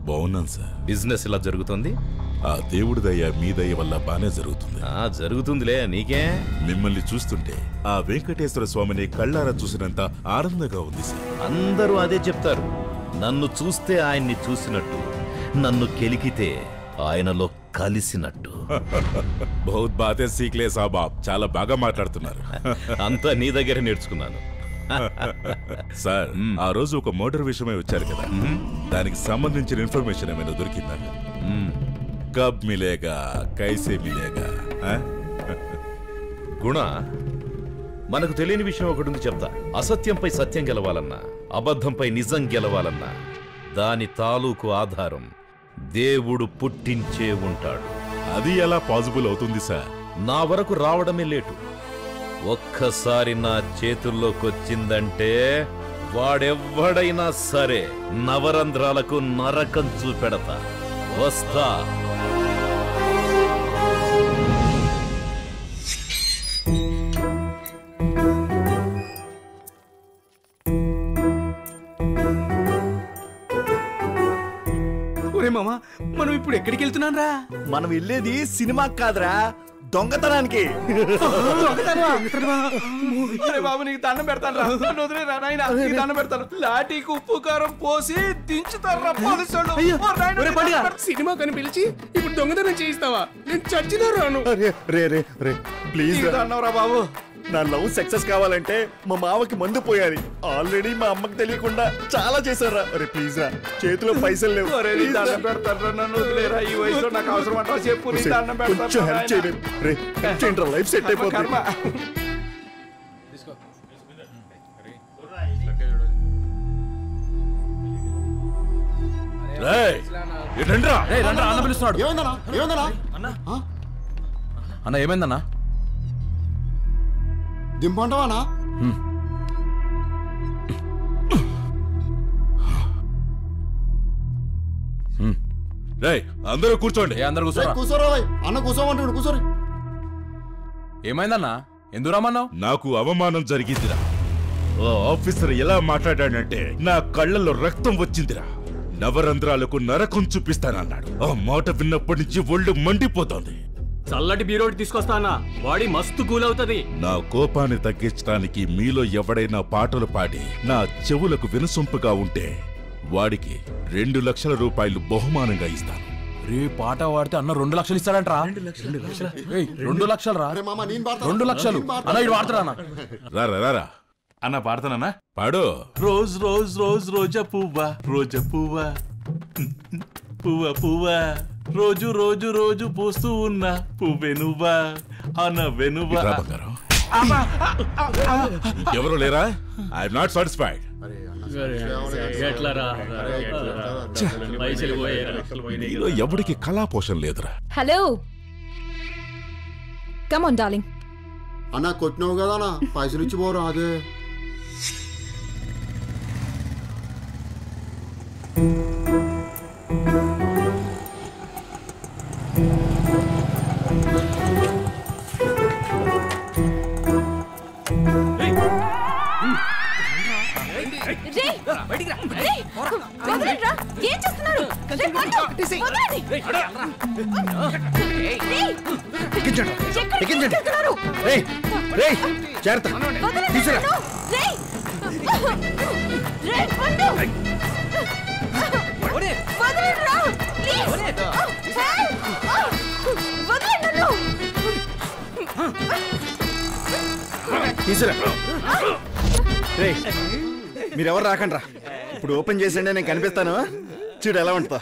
బాగున్నాను సార్. బిజినెస్ ఇలా జరుగుతుంది? ఆ దేవుడి దయ మీ దయ వల్ల బానే జరుగుతుంది. జరుగుతుందిలే, నీకే. మిమ్మల్ని చూస్తుంటే ఆ వెంకటేశ్వర స్వామిని కళ్ళారా చూసినంత ఆనందంగా ఉంది సార్. అందరూ అదే చెప్తారు. నన్ను చూస్తే ఆయన్ని చూసినట్టు, నన్ను కెలికితే ఆయనలో కలిసినట్టు. బహుత్ బాతే సీక్లే సాబాబ్. చాలా బాగా మాట్లాడుతున్నారు. అంతా నీ దగ్గర నేర్చుకున్నాను. సార్, ఆ రోజు ఒక మర్డర్ విషయమై వచ్చారు కదా, దానికి సంబంధించిన ఇన్ఫర్మేషన్ ఏమైనా దొరికిందా? కబ్ మిలేగా, కైసే మిలేగా? గుణ, మనకు తెలియని విషయం ఒకటి ఉంది, చెప్తా. అసత్యంపై సత్యం గెలవాలన్నా, అబద్ధంపై నిజం గెలవాలన్నా దాని తాలూకు ఆధారం దేవుడు పుట్టించే ఉంటాడు. అది ఎలా పాసిబుల్ అవుతుంది సార్? నా వరకు రావడమే లేటు. ఒక్కసారి నా చేతుల్లోకొచ్చిందంటే వాడెవ్వడైనా సరే నవరంధ్రాలకు నరకం చూపెడతా. వస్తా. మామా, మనం ఇప్పుడు ఎక్కడికి వెళ్తున్నాం రా? మనం వెళ్ళేది సినిమా కాదురా, దొంగతనానికి. బాబు, నీకు దండం పెడతాను రా. నన్ను వదిలేరా నాయనా, నీకు దండం పెడతాను. లాఠీకి ఉప్పు కారం పోసి దించుతారా పోలీసులు. సినిమా కని పిలిచి ఇప్పుడు దొంగతనం చేయిస్తావా? నేను చచ్చినా రాను. రే రే రే ప్లీజ్ అన్నావురా బాబు. నా లవ్ సక్సెస్ కావాలంటే మా మావకి మందు పోయాలి. ఆల్రెడీ మా అమ్మకి తెలియకుండా చాలా చేశారా. అరే ప్లీజ్ రా, చేతిలో పైసలు లేవు. నన్ను వదిలేరా, ఈ వయసులో నాకు అవసరం అంటావా చెప్పు. కొంచెం హెల్ప్ చేయండి రే, చేయండి, లైఫ్ సెట్ అయిపోతుంది. అన్న పిలుస్తున్నాడు. అన్న ఏమైందన్నా? దింపంటావా? అందరూ కూర్చోండి. అందరూ కూర్చోరా అన్న, కూర్చోమంటాడు. కూర్చోరు. ఏమైందన్నా? ఎందుకు రమ్మన్నావు? నాకు అవమానం జరిగిందిరా. ఓ ఆఫీసర్ ఎలా మాట్లాడాడంటే నా కళ్ళల్లో రక్తం వచ్చిందిరా. నవరంధ్రాలకు నరకం చూపిస్తానన్నాడు. ఆ మాట విన్నప్పటి నుంచి ఒళ్ళు మండిపోతోంది. చల్లటి బీరోటి తీసుకొస్తానా, బాడీ మస్తు కూల్ అవుతది. నా కోపాన్ని తగ్గించడానికి మీలో ఎవడైనా పాటలు పాడి నా చెవులకు వినసొంపుగా ఉంటే వాడికి 2 లక్షల రూపాయలు బహుమానంగా ఇస్తాను. రే పాట పాడితే అన్న 2 లక్షలు ఇస్తాడంట్రా. 2 లక్షలు రా. 2 లక్షలు అన్న ఇది వాడతారా? రారా అన్న పాడతానన్నా. పాడు. రోజ్ రోజ్ రోజ్ రోజా పువ్వా, రోజా పువ్వా, పువ్వ పువ్వా, రోజు రోజు రోజు పూస్తూ ఉన్నా పువ్వే నువ్వా, అనవే నువ్వా. ఎవరు లేరా? I'm not satisfied. నీలో ఎవరికి కళాపోషణ లేదురా. Hello, come on darling. అన్న కొట్టినావు కదా అన్న, పైసలు ఇచ్చి పోరా. అదే ఏం చేస్తున్నారు? మీరెవరు రాకండి రా. ఇప్పుడు ఓపెన్ చేసండి, నేను కనిపిస్తాను. చూడు ఎలా ఉంటుందా.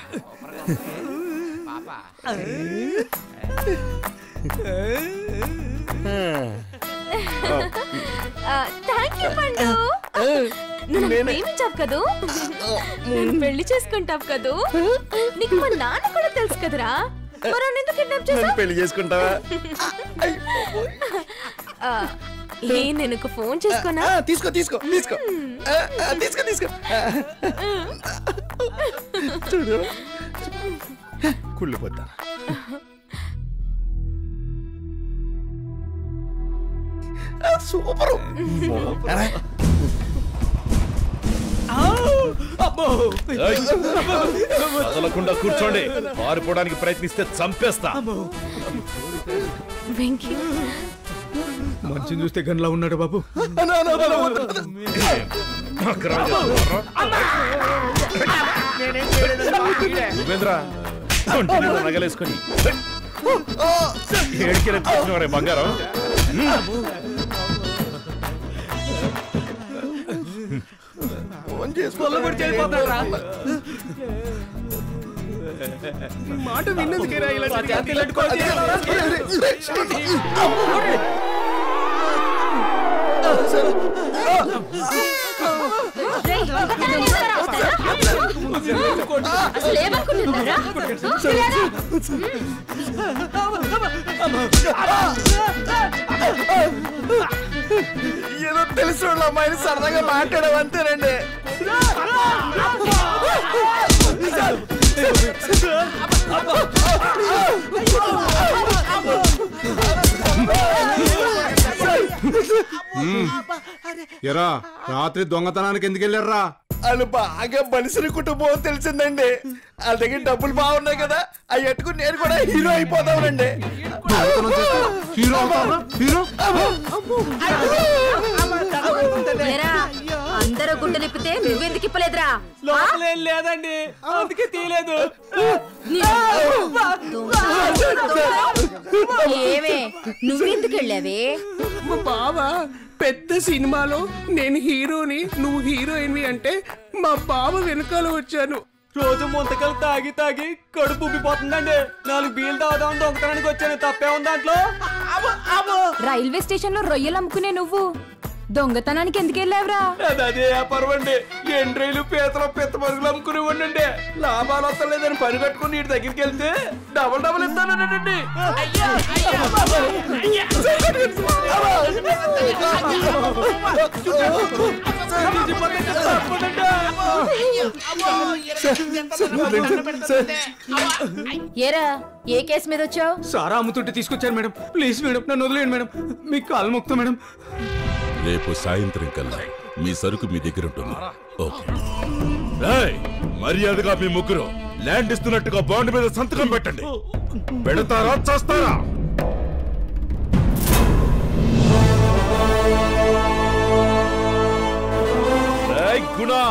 థ్యాంక్ యూ పండు. నువ్వు ప్రేమించావు కదూ, నేను పెళ్లి చేసుకుంటావు కదూ. నీకు మా నాన్న కూడా తెలుసు కదరా. మరి ఎందుకు కిడ్నాప్ చేసావు? పెళ్లి చేసుకుంటావా? నేను ఫోన్ చేసుకోనా? తీసుకో తీసుకో తీసుకో తీసుకో తీసుకో. చూడు కుళ్ళిపోతా. సూపర్. కదలకుండా కూర్చోండి. పారిపోవడానికి ప్రయత్నిస్తే చంపేస్తా. మంచిని చూస్తే గన్లా ఉన్నాడు బాబు. నువ్వేంద్రా నగలేసుకొని ఏడికెళ్ళి బంగారం. మాట విన్నది. ఏదో తెలిసిన వాళ్ళ అమ్మాయిని సరదాగా మాట్లాడవంతేనండి. ఎరా రాత్రి దొంగతనానికి ఎందుకు వెళ్ళారా? వాళ్ళు బాగా బలిసిన కుటుంబం తెలిసిందండి. వాళ్ళ దగ్గర డబ్బులు బాగున్నాయి కదా, అవి ఎట్టుకుని నేను కూడా హీరో అయిపోతానండి. అందరూ గుండె నిప్పితే నువ్వెందుకు ఇప్పలేదురా? లోపలేం లేదండి, అందుకే తీయలేదు. ఏమే నువ్వెందుకు వెళ్ళావే? మా బావ పెద్ద సినిమాలో నేను హీరోని, నువ్వు హీరోయిన్వి అంటే మా బావ వెనకాల వచ్చాను. రోజు ముంతకలు తాగి తాగి కడుపు ఉబ్బిపోతుందండి. 4 బీలు తాగుదాం దొంగతనానికి వచ్చాను. తప్పే ఉంది దాంట్లో. రైల్వే స్టేషన్ లో రొయ్యలు అమ్ముకునే నువ్వు దొంగతనానికి ఎందుకు వెళ్ళావురా? అదే వ్యాపారం అండి. ఎండ్రైలు పీతలు పిత్త పరుగులు అమ్ముకుని ఉండండి. లాభాలు వస్తలేదని పని కట్టుకుని వీటి దగ్గరికి వెళ్తే డబల్ డబల్ ఇస్తానండి. ఏరా ఏ కేసు మీద వచ్చావు? సారా అమ్ముతుంటే తీసుకొచ్చారు మేడం. ప్లీజ్ మేడం నన్ను వదిలేయండి మేడం. మీకు కాలు మొక్తా మేడం. రేపు సాయంత్రం కల్లా మీ సరుకు మీ దగ్గర ఉంటుంది. ఓకే. రేయ్, మర్యాదగా మీ ముగ్గురు ల్యాండ్ ఇస్తున్నట్టుగా బాండ్ మీద సంతకం పెట్టండి. పెడతారా చేస్తారా? గుణా,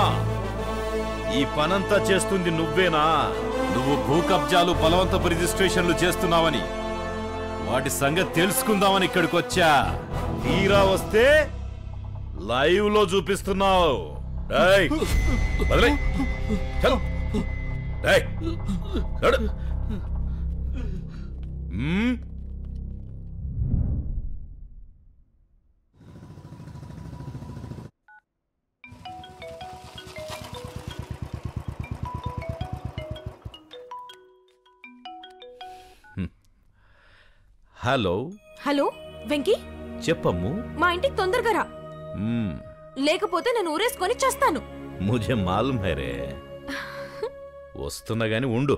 ఈ పనంతా చేస్తుంది నువ్వేనా? నువ్వు భూ కబ్జాలు బలవంతపు రిజిస్ట్రేషన్లు చేస్తున్నావని వాటి సంగతి తెలుసుకుందామని ఇక్కడికి వచ్చా. తీరా వస్తే లైవ్ లో చూపిస్తున్నావు. హలో హలో వెంకీ, చెప్పమ్ము. మా ఇంటికి తొందరగా రా, లేకపోతే నేను ఊరేసుకొని చేస్తాను. ముझे మాలూమ్ హై రే. వస్తున్నా గాని ఉండు.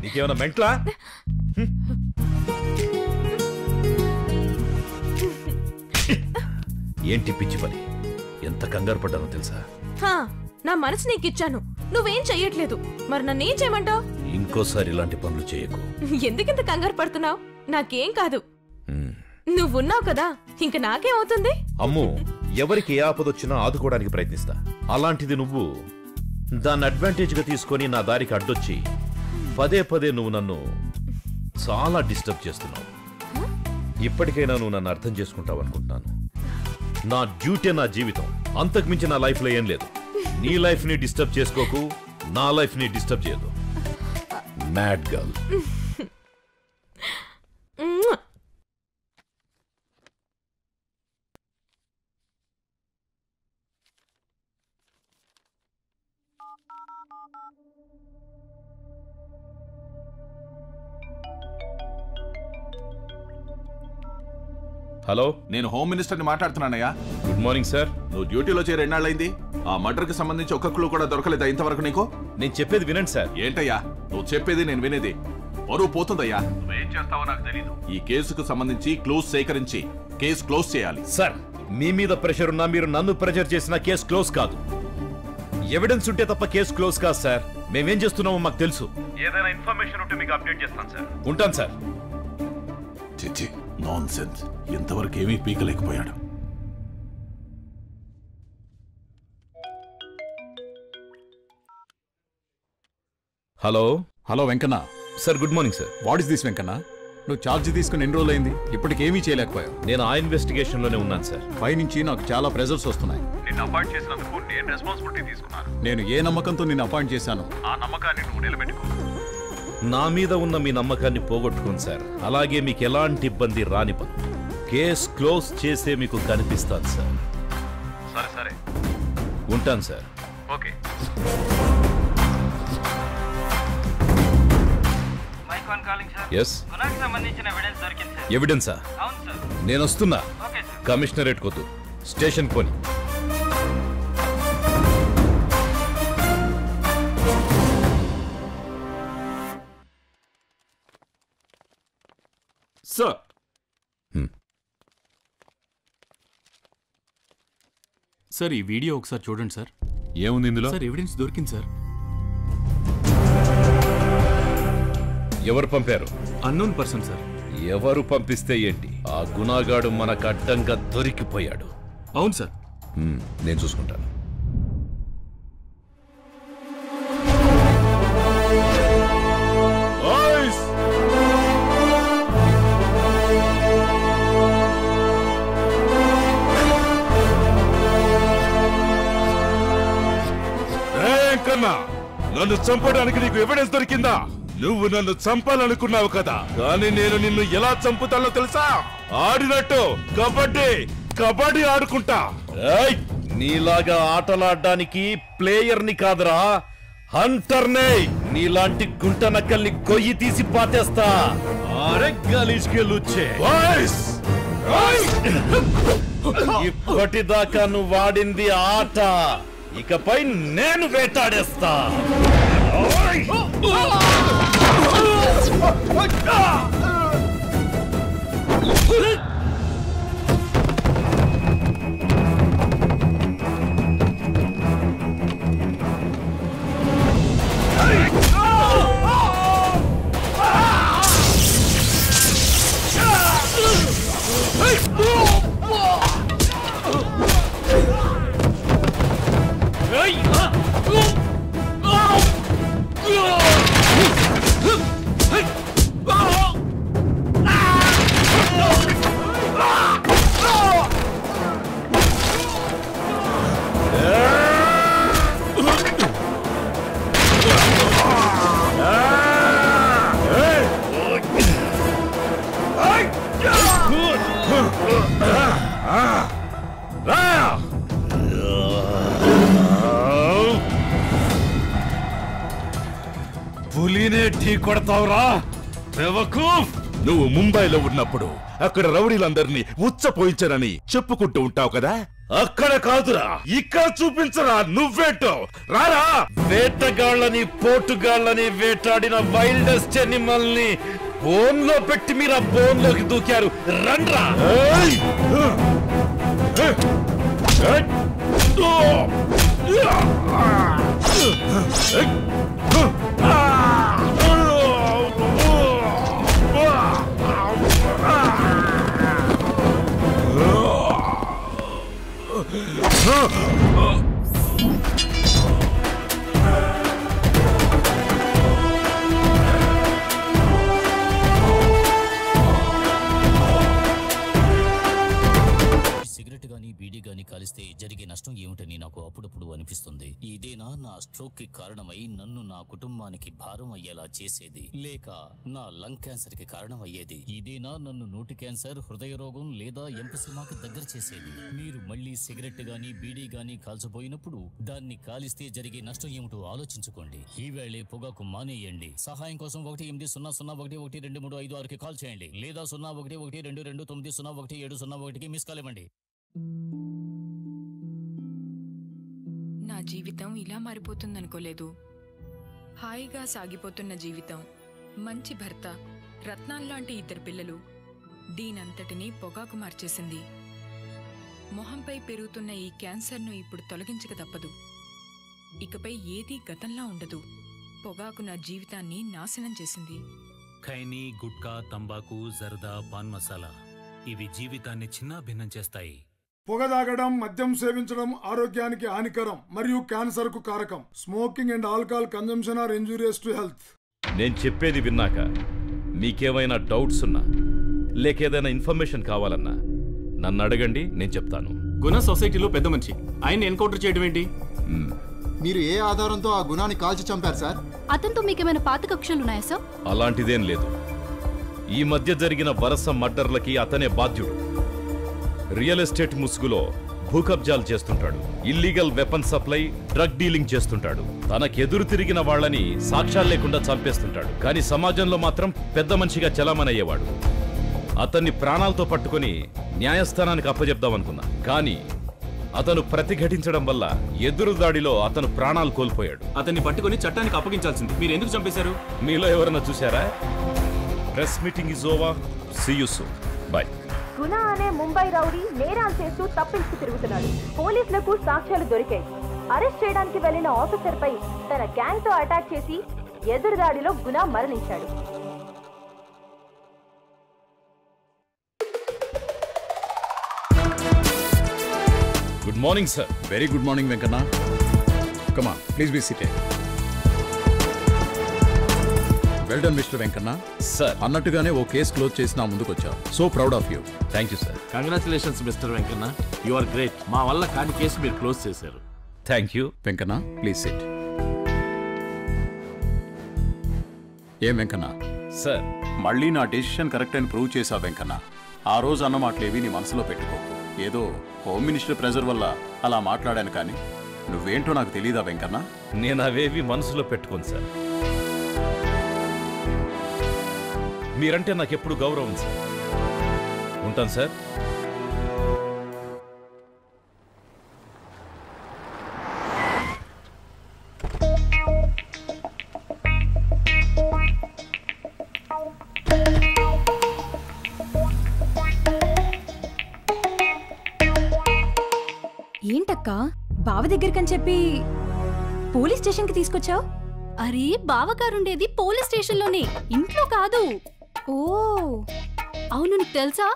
నీకేమన్నా మెంట్లా? ఏంటి పిచ్చి పని? ఎంత కంగారు పడ్డానో తెలుసా? నా మనసు నీకిచ్చాను, నువ్వేం చెయ్యట్లేదు. మరి నన్నేం చేయమంటావు? ఇంకోసారి ఇలాంటి పనులు చేయకు. ఎందుకింత కంగారు పడుతున్నావు? నాకేం కాదు, నువ్వున్నావు కదా, ఇంక నాకేమవుతుంది? అమ్ము, ఎవరికి ఏ ఆపదొచ్చినా ఆదుకోవడానికి ప్రయత్నిస్తా. అలాంటిది నువ్వు దాన్ని అడ్వాంటేజ్ గా తీసుకొని నా దారికి అడ్డొచ్చి పదే పదే నువ్వు నన్ను చాలా డిస్టర్బ్ చేస్తున్నావు. ఇప్పటికైనా నువ్వు నన్ను అర్థం చేసుకుంటావు అనుకుంటున్నాను. నా డ్యూటీ నా జీవితం, అంతకు మించి నా లైఫ్ లో ఏం లేదు. నీ లైఫ్ ని డిస్టర్బ్ చేసుకోకు, నా లైఫ్ ని డిస్టర్బ్ చేయదు. Mad girl. హలో, నేను హోమ్ మినిస్టర్ని మాట్లాడుతున్నానయ్యా. Good morning sir. నువ్వు డ్యూటీలో చేరి ఎన్నాళ్ళైంది? ఆ మర్డర్ కి సంబంధించి ఒక్క క్లూ కూడా దొరకలేదా ఇంతవరకు నీకు? నేను చెప్పేది వినండి సార్. ఏంటయ్యా నువ్వు చెప్పేది నేను వినేది? పరువు పోతుందయ్యా. నువ్వేం చేస్తావో నాకు తెలీదు. ఈ కేసుకు సంబంధించి క్లూస్ సేకరించి కేసు క్లోజ్ చేయాలి. సార్, మీ మీద ప్రెషర్ ఉన్నా మీరు నన్ను ప్రెషర్ చేసిన కేసు క్లోజ్ కాదు. ఎవిడెన్స్ ఉంటే తప్ప కేసు క్లోజ్ కాదు సార్. మేమేం చేస్తున్నామో మాకు తెలుసు. ఏదైనా ఇన్ఫర్మేషన్ ఉంటే మీకు అప్డేట్ చేస్తాను సార్. ఉంటాను సార్. చిచ్చి, నాన్ సెన్స్. ఇంతవరకు ఏమీ పీకలేకపోయాడు. Hello hello Venkanna sir. Good morning sir. What is this Venkanna? నువ్వు ఛార్జ్ తీసుకుని ఎన్ని రోజులైంది? ఇప్పటికేమీ చేయలేకపోయావు. నేను ఆ ఇన్వెస్టిగేషన్ లోనే ఉన్నాను సార్. పై నుంచి నాకు చాలా ప్రెజర్స్ వస్తున్నాయి. నిన్ను అపాయింట్ చేసినందుకు నేను రెస్పాన్సిబిలిటీ తీసుకున్నాను. నేను ఏ నమ్మకంతో నిన్ను అపాయింట్ చేశాను, ఆ నమ్మకాన్ని నువ్వు నిలబెట్టుకో. నా మీద ఉన్న మీ నమ్మకాన్ని పోగొట్టుకోండి సార్. అలాగే మీకు ఎలాంటి ఇబ్బంది రాని పని కేసు క్లోజ్ చేసే మీకు కనిపిస్తాను సార్. సరే సరే, ఉంటాను సార్. ఓకే. ఎవిడెన్సా? నేను వస్తున్నా. కమిషనరేట్ కొద్దు, స్టేషన్ పోని. సార్, సార్ ఈ వీడియో ఒకసారి చూడండి సార్. ఏముంది ఇందులో? సార్ ఎవిడెన్స్ దొరికింది సార్. ఎవరు పంపారు? Unknown person sir. ఎవరు పంపిస్తే ఏంటి? ఆ గుణాగాడు మనకు అడ్డంగా దొరికిపోయాడు. అవును సార్. నేను చూసుకుంటాను. నన్ను చంపడానికి నీకు ఎవిడెన్స్ దొరికిందా? నువ్వు నన్ను చంపాలనుకున్నావు కదా, కానీ నేను నిన్ను ఎలా చంపుతానో తెలుసా? ఆడినట్టు కబడ్డీ ఆడుకుంటా. నీలాగా ఆటలాడడానికి ప్లేయర్ని కాదురా, హంటర్నే. నీలాంటి గుంట నక్కల్ని గొయ్యి తీసి పాతేస్తా. ఇప్పటిదాకా నువ్వు వాడింది ఆట, ఇకపై నేను వేటాడేస్తా. పులినే ఢీ కొడతావురా బేవకూఫ్. నువ్వు ముంబైలో ఉన్నప్పుడు అక్కడ రౌడీలందరినీ ఉచ్చపోయించనని చెప్పుకుంటూ ఉంటావు కదా, అక్కడ కాదురా ఇక్కడ చూపించరా నువ్వేటో. రారా. వేటగాళ్ళని పోటుగాళ్ళని వేటాడిన వైల్డెస్ట్ ఎనిమల్ ని బోన్ లో పెట్టి మీరు ఆ బోన్ లోకి దూకారు. రండ్రా. సిగరెట్ గానీ బీడీ గానీ కాలిస్తే జరిగే నష్టం ఏమిటని నాకు అప్పుడప్పుడు అనిపిస్తుంది. ఇదేనా నా స్ట్రోక్ కి కారణమై నన్ను నా కుటుంబానికి భారం అయ్యేలా చేసేది, లేక నా లంగ్ క్యాన్సర్ కి కారణం అయ్యేది? ఇదేనా నన్ను నోటి క్యాన్సర్, హృదయ రోగం లేదా ఎంపసిమాకి దగ్గర చేసేది? మీరు మళ్ళీ సిగరెట్ గానీ బీడీ గానీ కాల్చబోయినప్పుడు దాన్ని కాలిస్తే జరిగే నష్టం ఏమిటో ఆలోచించుకోండి. ఈవేళే పొగాకు మానేయండి. సహాయం కోసం 18001112356కి కాల్ చేయండి, లేదా 011229011701కి మిస్ కాల్ ఇవ్వండి. నా జీవితం ఇలా మారిపోతుందనుకోలేదు. హాయిగా సాగిపోతున్న జీవితం, మంచి భర్త, రత్నాల్లాంటి ఇద్దరు పిల్లలు, దీనంతటినీ పొగాకు మార్చేసింది. మొహంపై పెరుగుతున్న ఈ క్యాన్సర్ను ఇప్పుడు తొలగించక తప్పదు. ఇకపై ఏదీ గతంలా ఉండదు. పొగాకు నా జీవితాన్ని నాశనం చేసింది. ఖైనీ, గుట్కా, తంబాకు, జర్దా, పాన్ మసాలా ఇవి జీవితాన్ని చిన్నాభిన్నం చేస్తాయి. పొగ తాగడం, మద్యం సేవించడం ఆరోగ్యానికి హానికరం మరియు క్యాన్సర్ కు కారకం. Smoking and alcohol consumption are injurious to health. నేను చెప్పేది విన్నాక మీకేమైనా డౌట్స్ ఉన్నా లేకేదైనా ఇన్ఫర్మేషన్ కావాలన్నా నన్ను అడగండి, నేను చెప్తాను. గుణ సొసైటీలో పెద్ద మనిషి, ఆయన ఎన్కౌంటర్ చేయడం ఏంటి? మీరు ఏ ఆధారంతో ఆ గుణాన్ని కాల్చి చంపారు సార్? అతనితో మీకేమైనా పాత కక్షలున్నాయా సార్? అలాంటిదేం లేదు. ఈ మధ్య జరిగిన వరుస మర్డర్లకి అతనే బాధ్యుడు. రియల్ ఎస్టేట్ ముసుగులో భూకబ్జాలు చేస్తుంటాడు, illegal weapon supply, drug dealing చేస్తుంటాడు. తనకెదురు తిరిగిన వాళ్ళని సాక్ష్యాలు లేకుండా చంపేస్తుంటాడు. కానీ సమాజంలో మాత్రం పెద్ద మనిషిగా చలామణయ్యేవాడు. అతన్ని ప్రాణాలతో పట్టుకుని న్యాయస్థానానికి అప్పజెప్దామనుకున్నా, కానీ అతను ప్రతిఘటించడం వల్ల ఎదురుదాడిలో అతను ప్రాణాలు కోల్పోయాడు. అతన్ని పట్టుకుని చట్టానికి అప్పగించాల్సింది. మీరు ఎందుకు చంపేశారు? మీలో ఎవరన్నా చూశారా? Press meeting is over. See you soon. Bye. Guna అనే ముంబై రౌడీ నేరాలు చేస్తూ తప్పించుకు తిరుగుతున్నాడు. పోలీసులకు సాక్ష్యాలు దొరికాయి. అరెస్ట్ చేయడానికి వెళ్లిన ఆఫీసర్ పై తన గ్యాంగ్ తో అటాక్ చేసి ఎదురుదాడిలో గుణ మరణించాడు. Good morning sir. Very good morning Venkanna. Come on, please be seated. Well done mister Venkanna. Sir అన్నట్టుగానే ఓ కేసు క్లోజ్ చేసి నా ముందుకు వచ్చావు. So proud of you. Thank you sir. Congratulations mister Venkanna, you are great. మా వల్ల కాని కేసు మీరు క్లోజ్ చేశారు. Thank you Venkanna. Please sit. ఏం వెంకన్న సార్ మళ్ళీ నా డెసిషన్ కరెక్ట్ అని ప్రూవ్ చేశావు వెంకన్న. ఆ రోజు అన్న మాటలేవి నీ మనసులో పెట్టుకోకు. ఏదో హోమ్ మినిస్టర్ ప్రెజర్ వల్ల అలా మాట్లాడాను, కానీ నువ్వేంటో నాకు తెలీదా వెంకన్న? నేను అవేవి మనసులో పెట్టుకోను సార్. మీరంటే నాకెప్పుడు గౌరవం సార్. ఉంటాను సార్. ఏంటక్క బావ దగ్గరికని చెప్పి పోలీస్ స్టేషన్ కి తీసుకొచ్చావు? అరే బావగారుండేది పోలీస్ స్టేషన్లోనే, ఇంట్లో కాదు. ఓ అవును, నీకు తెలుసా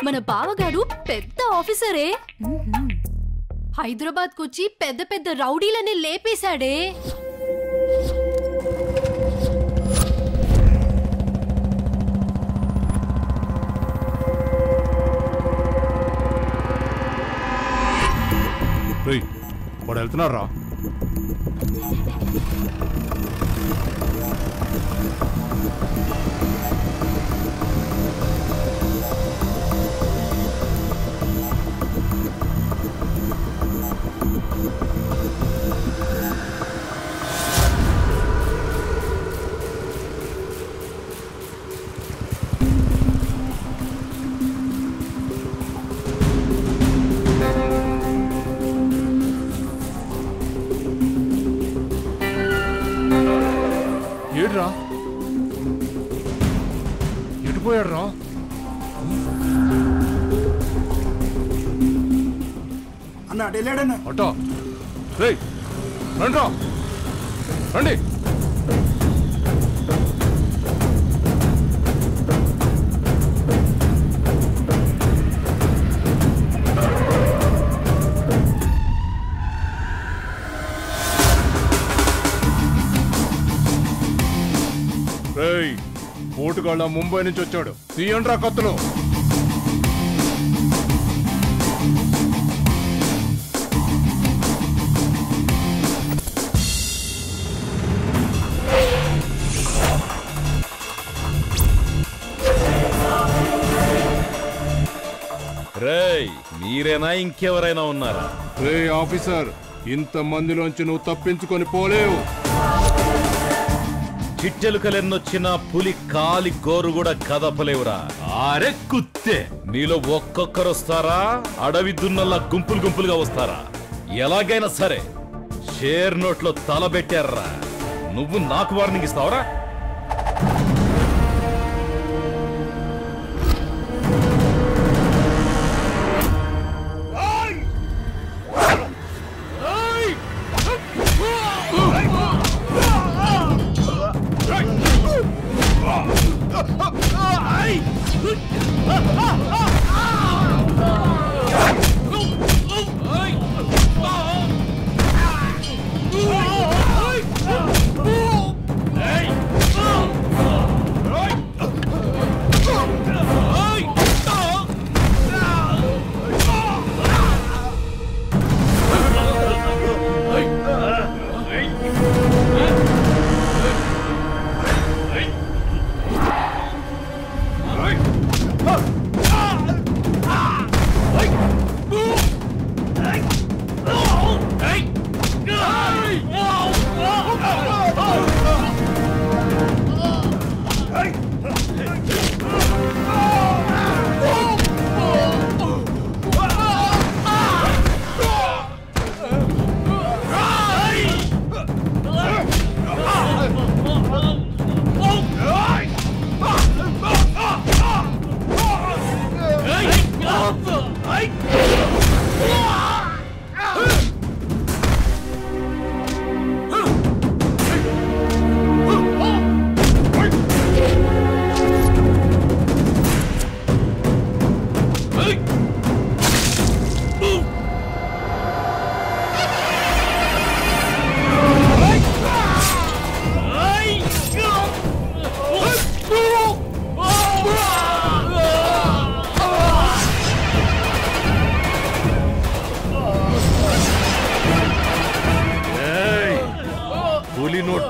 మన బావగారు పెద్ద ఆఫీసరే. హైదరాబాద్ కొచ్చి పెద్ద పెద్ద రౌడీలని లేపేశాడే. వాడు వెళ్తున్నారా? ఏడ్రా ఎటుపోయాడ్రా? అన్న అడేలేడన్నా అటో రేయ్ రండ్రా రండి. పోటుగాళ్ళ ముంబై నుంచి వచ్చాడు. తీయండ్రా కత్తులు. రేయ్ మీరేనా ఇంకెవరైనా ఉన్నారా? రే ఆఫీసర్, ఇంత మందిలోంచి నువ్వు తప్పించుకొని పోలేవు. చిట్టెలుకలెన్నొచ్చినా పులి కాలి గోరు కూడా కదపలేవురా. అరే కుత్తే, నీలో ఒక్కొక్కరు వస్తారా? అడవి దున్నల్లా గుంపులు గుంపులుగా వస్తారా? ఎలాగైనా సరే షేర్ నోట్లో తల పెట్టారా. నువ్వు నాకు వార్నింగ్ ఇస్తావరా?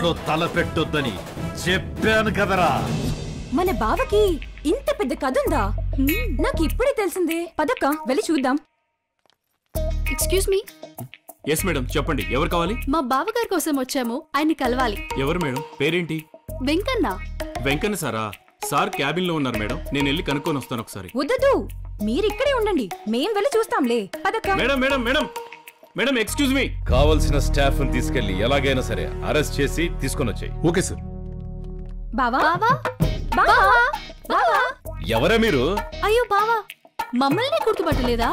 దాంట్లో తల పెట్టొద్దని చెప్పాను కదరా. మన బావకి ఇంత పెద్ద కథ ఉందా? నాకు ఇప్పుడే తెలిసిందే. పదక్క వెళ్ళి చూద్దాం. Excuse me. ఎస్ మేడం, చెప్పండి, ఎవరు కావాలి? మా బావగారి కోసం వచ్చాము, ఆయన్ని కలవాలి. ఎవరు మేడం? పేరేంటి? వెంకన్న. వెంకన్న సారా? సార్ క్యాబిన్ లో ఉన్నారు మేడం, నేను వెళ్ళి కనుక్కొని వస్తాను ఒకసారి. వద్దు, మీరిక్కడే ఉండండి, మేం వెళ్ళి చూస్తాంలే. పదక్క. Madam madam madam madam, excuse me. కావలసిన స్టాఫ్ ని తీసుకెళ్లి ఎలాగైనా సరే అరెస్ట్ చేసి తీసుకొని వచ్చాయి. Okay sir. బావా బావా బావా. ఎవరా మీరు? అయ్యో బావా, మమ్మల్ని గుర్తుపట్టలేదా?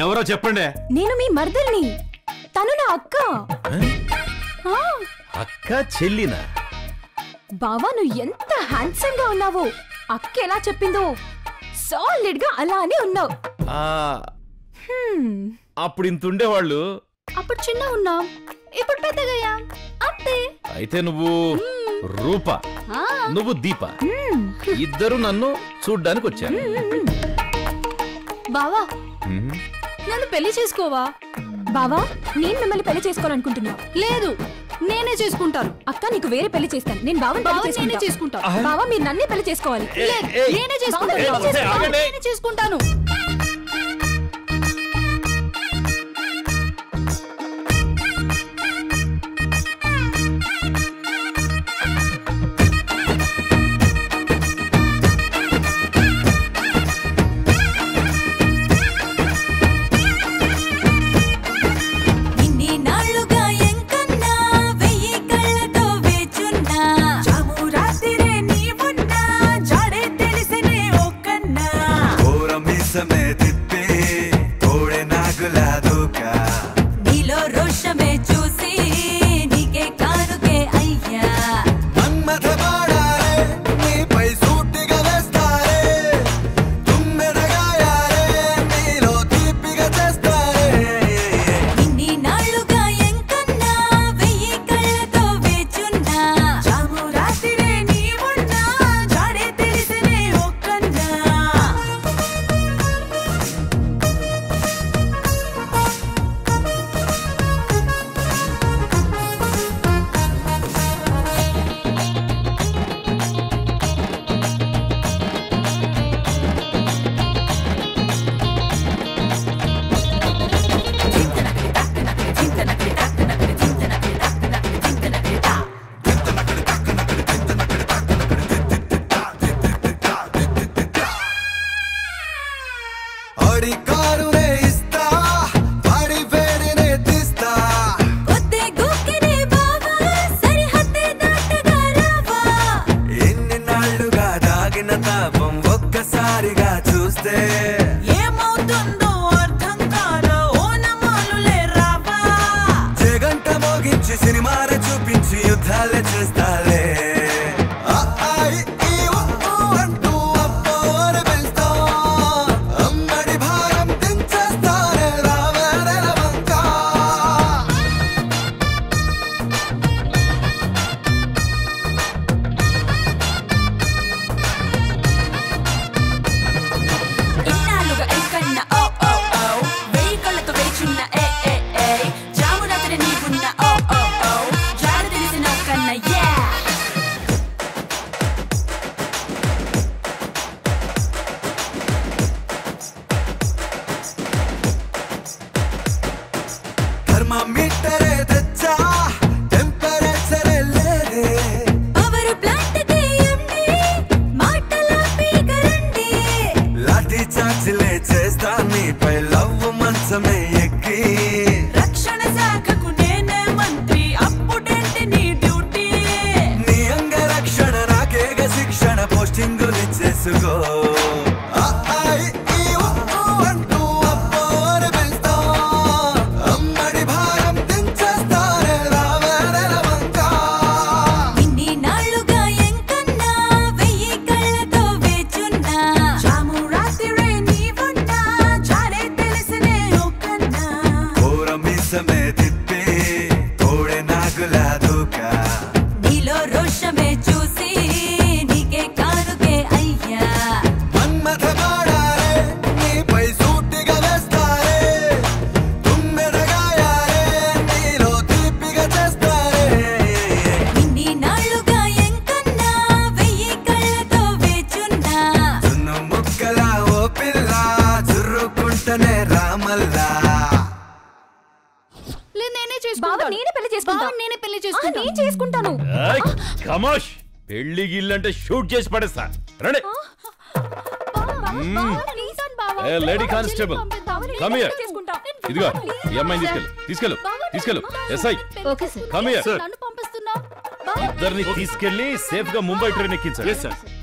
ఎవరో చెప్పండి. నేను మీ మర్దల్ని, తను నా అక్క. అక్క చెల్లినా? బావా నువ్వు ఎంత హ్యాండ్సమ్ గా ఉన్నావో, అక్క ఎలా చెప్పిందో సాలిడ్ గా అలానే ఉన్నావు. అప్పుడు ఇంత ఉండేవాళ్ళు, అప్పుడు చిన్న ఉన్నాం, ఇప్పుడు పెద్దగా. అంతే. అయితే నువ్వు రూప, నువ్వు దీప, ఇద్దరు నన్ను చూడ్డానికి వచ్చారు. బావా నన్ను పెళ్లి చేసుకోవా? బావా నేను మిమ్మల్ని పెళ్లి చేసుకోవాలనుకుంటున్నా. లేదు, నేనే చేసుకుంటాను. అక్క నీకు వేరే పెళ్లి చేస్తాను. నేను బావని పెళ్లి చేసుకుంటా. బావా మీరు నన్నే పెళ్లి చేసుకోవాలి. నేనే చేసుకుంటాను. నేనే చేసుకుంటాను. నేనే పెళ్లి చేసుకుంటా. నేనే పెళ్లి చేసుకుంటాను. నేను చేసుకుంటాను. కమోష్ పెళ్లి గిల్లంటే షూట్ చేసి పడేస్తా. రండి. Lady constable come here. ఇదిగో ఈ అమ్మాయిని తీసుకెళ్ళు. SI come here. ఇద్దరిని తీసుకెళ్లి సేఫ్ గా ముంబై ట్రైన్ ఎక్కించండి.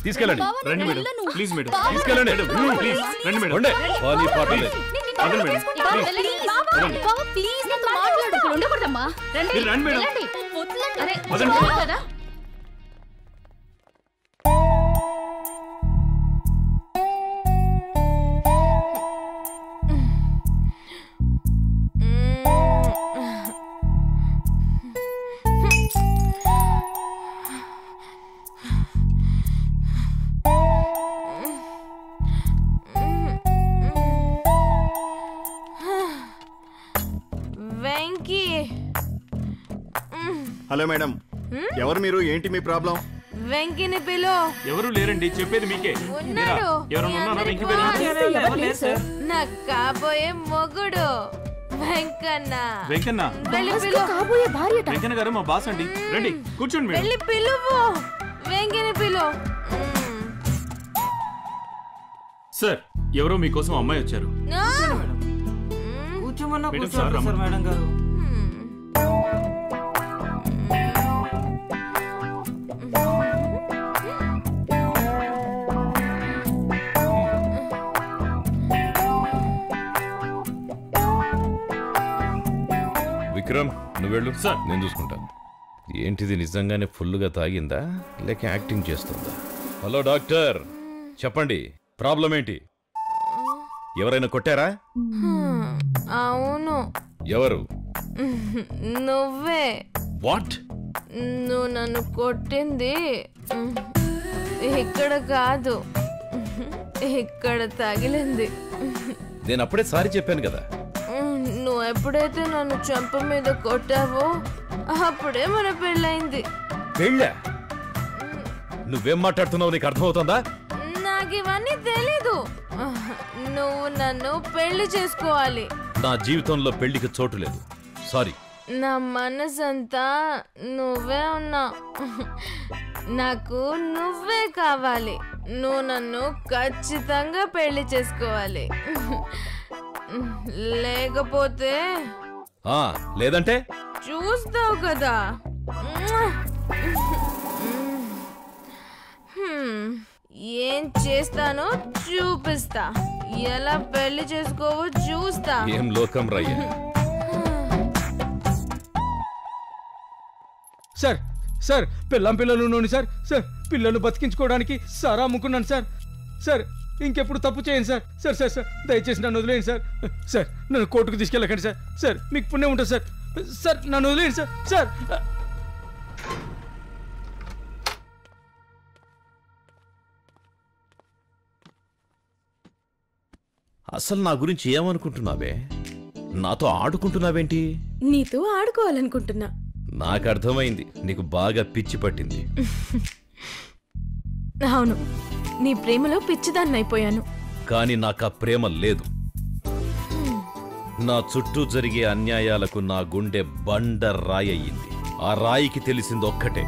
తీసుకెళ్ళండి. రండి మేడం, ప్లీజ్ మేడం, తీసుకెళ్ళండి. ప్లీజ్ రండి మేడం. పని పాట లేదు. రండి మేడం. వెంకీ. హలో మేడం, ఎవరు మీరు? ఏంటి మీ ప్రాబ్లం? వెంకీని పిలు. ఎవరు లేరండి, చెప్పేది మీకే. ఉన్నాడు. ఎవరన్నా ఉన్నారా వెంకీ పేరు? నా కాబోయే మొగుడు వెంకన్న. వెంకన్న వెళ్ళి పిలు. కాబోయే భార్య. వెంకన్న గారు మా బాస్ అండి. రండి కూర్చోండి మేడం. వెళ్ళి పిలువు. వెంకీని పిలు. సార్ ఎవరో మీకోసం అమ్మాయి వచ్చారు. కూర్చోమన్నా మేడం, కూర్చోండి సార్, సార్ మేడం గారు. విక్రమ్ నువ్వు వెళ్ళు. సార్ నేను చూసుకుంటాను. ఏంటిది నిజంగానే ఫుల్గా తాగిందా లేక యాక్టింగ్ చేస్తుందా? హలో డాక్టర్ చెప్పండి, ప్రాబ్లం ఏంటి? ఎవరైనా కొట్టారా? అవును. ఎవరు? నువ్వే. వాట్? నువ్వు నన్ను కొట్టింది ఇక్కడ కాదు, ఇక్కడ తగిలింది. నేను అప్పుడే సారీ చెప్పాను కదా. నువ్వు ఎప్పుడైతే నన్ను చెంప మీద కొట్టావో అప్పుడే మన పెళ్ళైంది. పెళ్ళా? నువ్వేం మాట్లాడుతున్నావు నీకు అర్థమవుతుందా? నాకు ఇవన్నీ తెలీదు. నువ్వు నన్ను పెళ్లి చేసుకోవాలి. నా జీవితంలో పెళ్లికి చోటు లేదు. సారీ. నా మనసంతా నువ్వే ఉన్నావు. నాకు నువ్వే కావాలి. నువ్వు నన్ను ఖచ్చితంగా పెళ్లి చేసుకోవాలి. లేకపోతే లేదంటే చూస్తావు కదా. ఏం చేస్తానో చూపిస్తా. ఎలా పెళ్లి చేసుకోవో చూస్తా. ఏం లోకం రయ్య. సార్ సార్ పిల్లలు నూనె సార్. సార్ పిల్లలు బతికించుకోవడానికి సారా అమ్ముకున్నాను సార్. సార్ ఇంకెప్పుడు తప్పు చేయండి సార్. సార్ సార్ సార్ దయచేసి నన్ను వదిలేయండి సార్. సార్ నన్ను కోర్టుకు తీసుకెళ్ళకండి సార్. సార్ మీకు పుణ్యం ఉంటుంది సార్. సార్ నన్ను వదిలేయండి సార్. సార్ అసలు నా గురించి ఏమనుకుంటున్నావే? నాతో ఆడుకుంటున్నావేంటి? నీతో ఆడుకోవాలనుకుంటున్నా. నాకు అర్థమైంది, నీకు బాగా పిచ్చి పట్టింది. అవును, నీ ప్రేమలో పిచ్చిదాన్ని అయిపోయాను. కానీ నాకు ఆ ప్రేమ లేదు. నా చుట్టూ జరిగే అన్యాయాలకు నా గుండె బండ రాయి అయ్యింది. ఆ రాయికి తెలిసింది ఒక్కటే,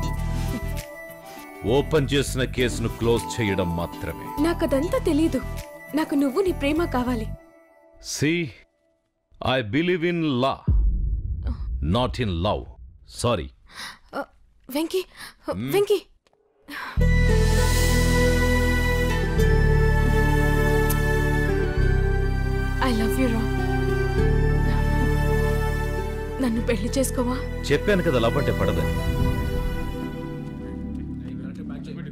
ఓపెన్ చేసిన కేసును క్లోజ్ చేయడం మాత్రమే. నాకదంతా తెలీదు. నాకు నువ్వు నీ ప్రేమ కావాలి. See, I believe in law, not in love. Sorry. Venky, Venky. I love you, రా. నన్ను పెళ్లి చేసుకోవా? చెప్పాను కదా లవ్ అంటే పడదని.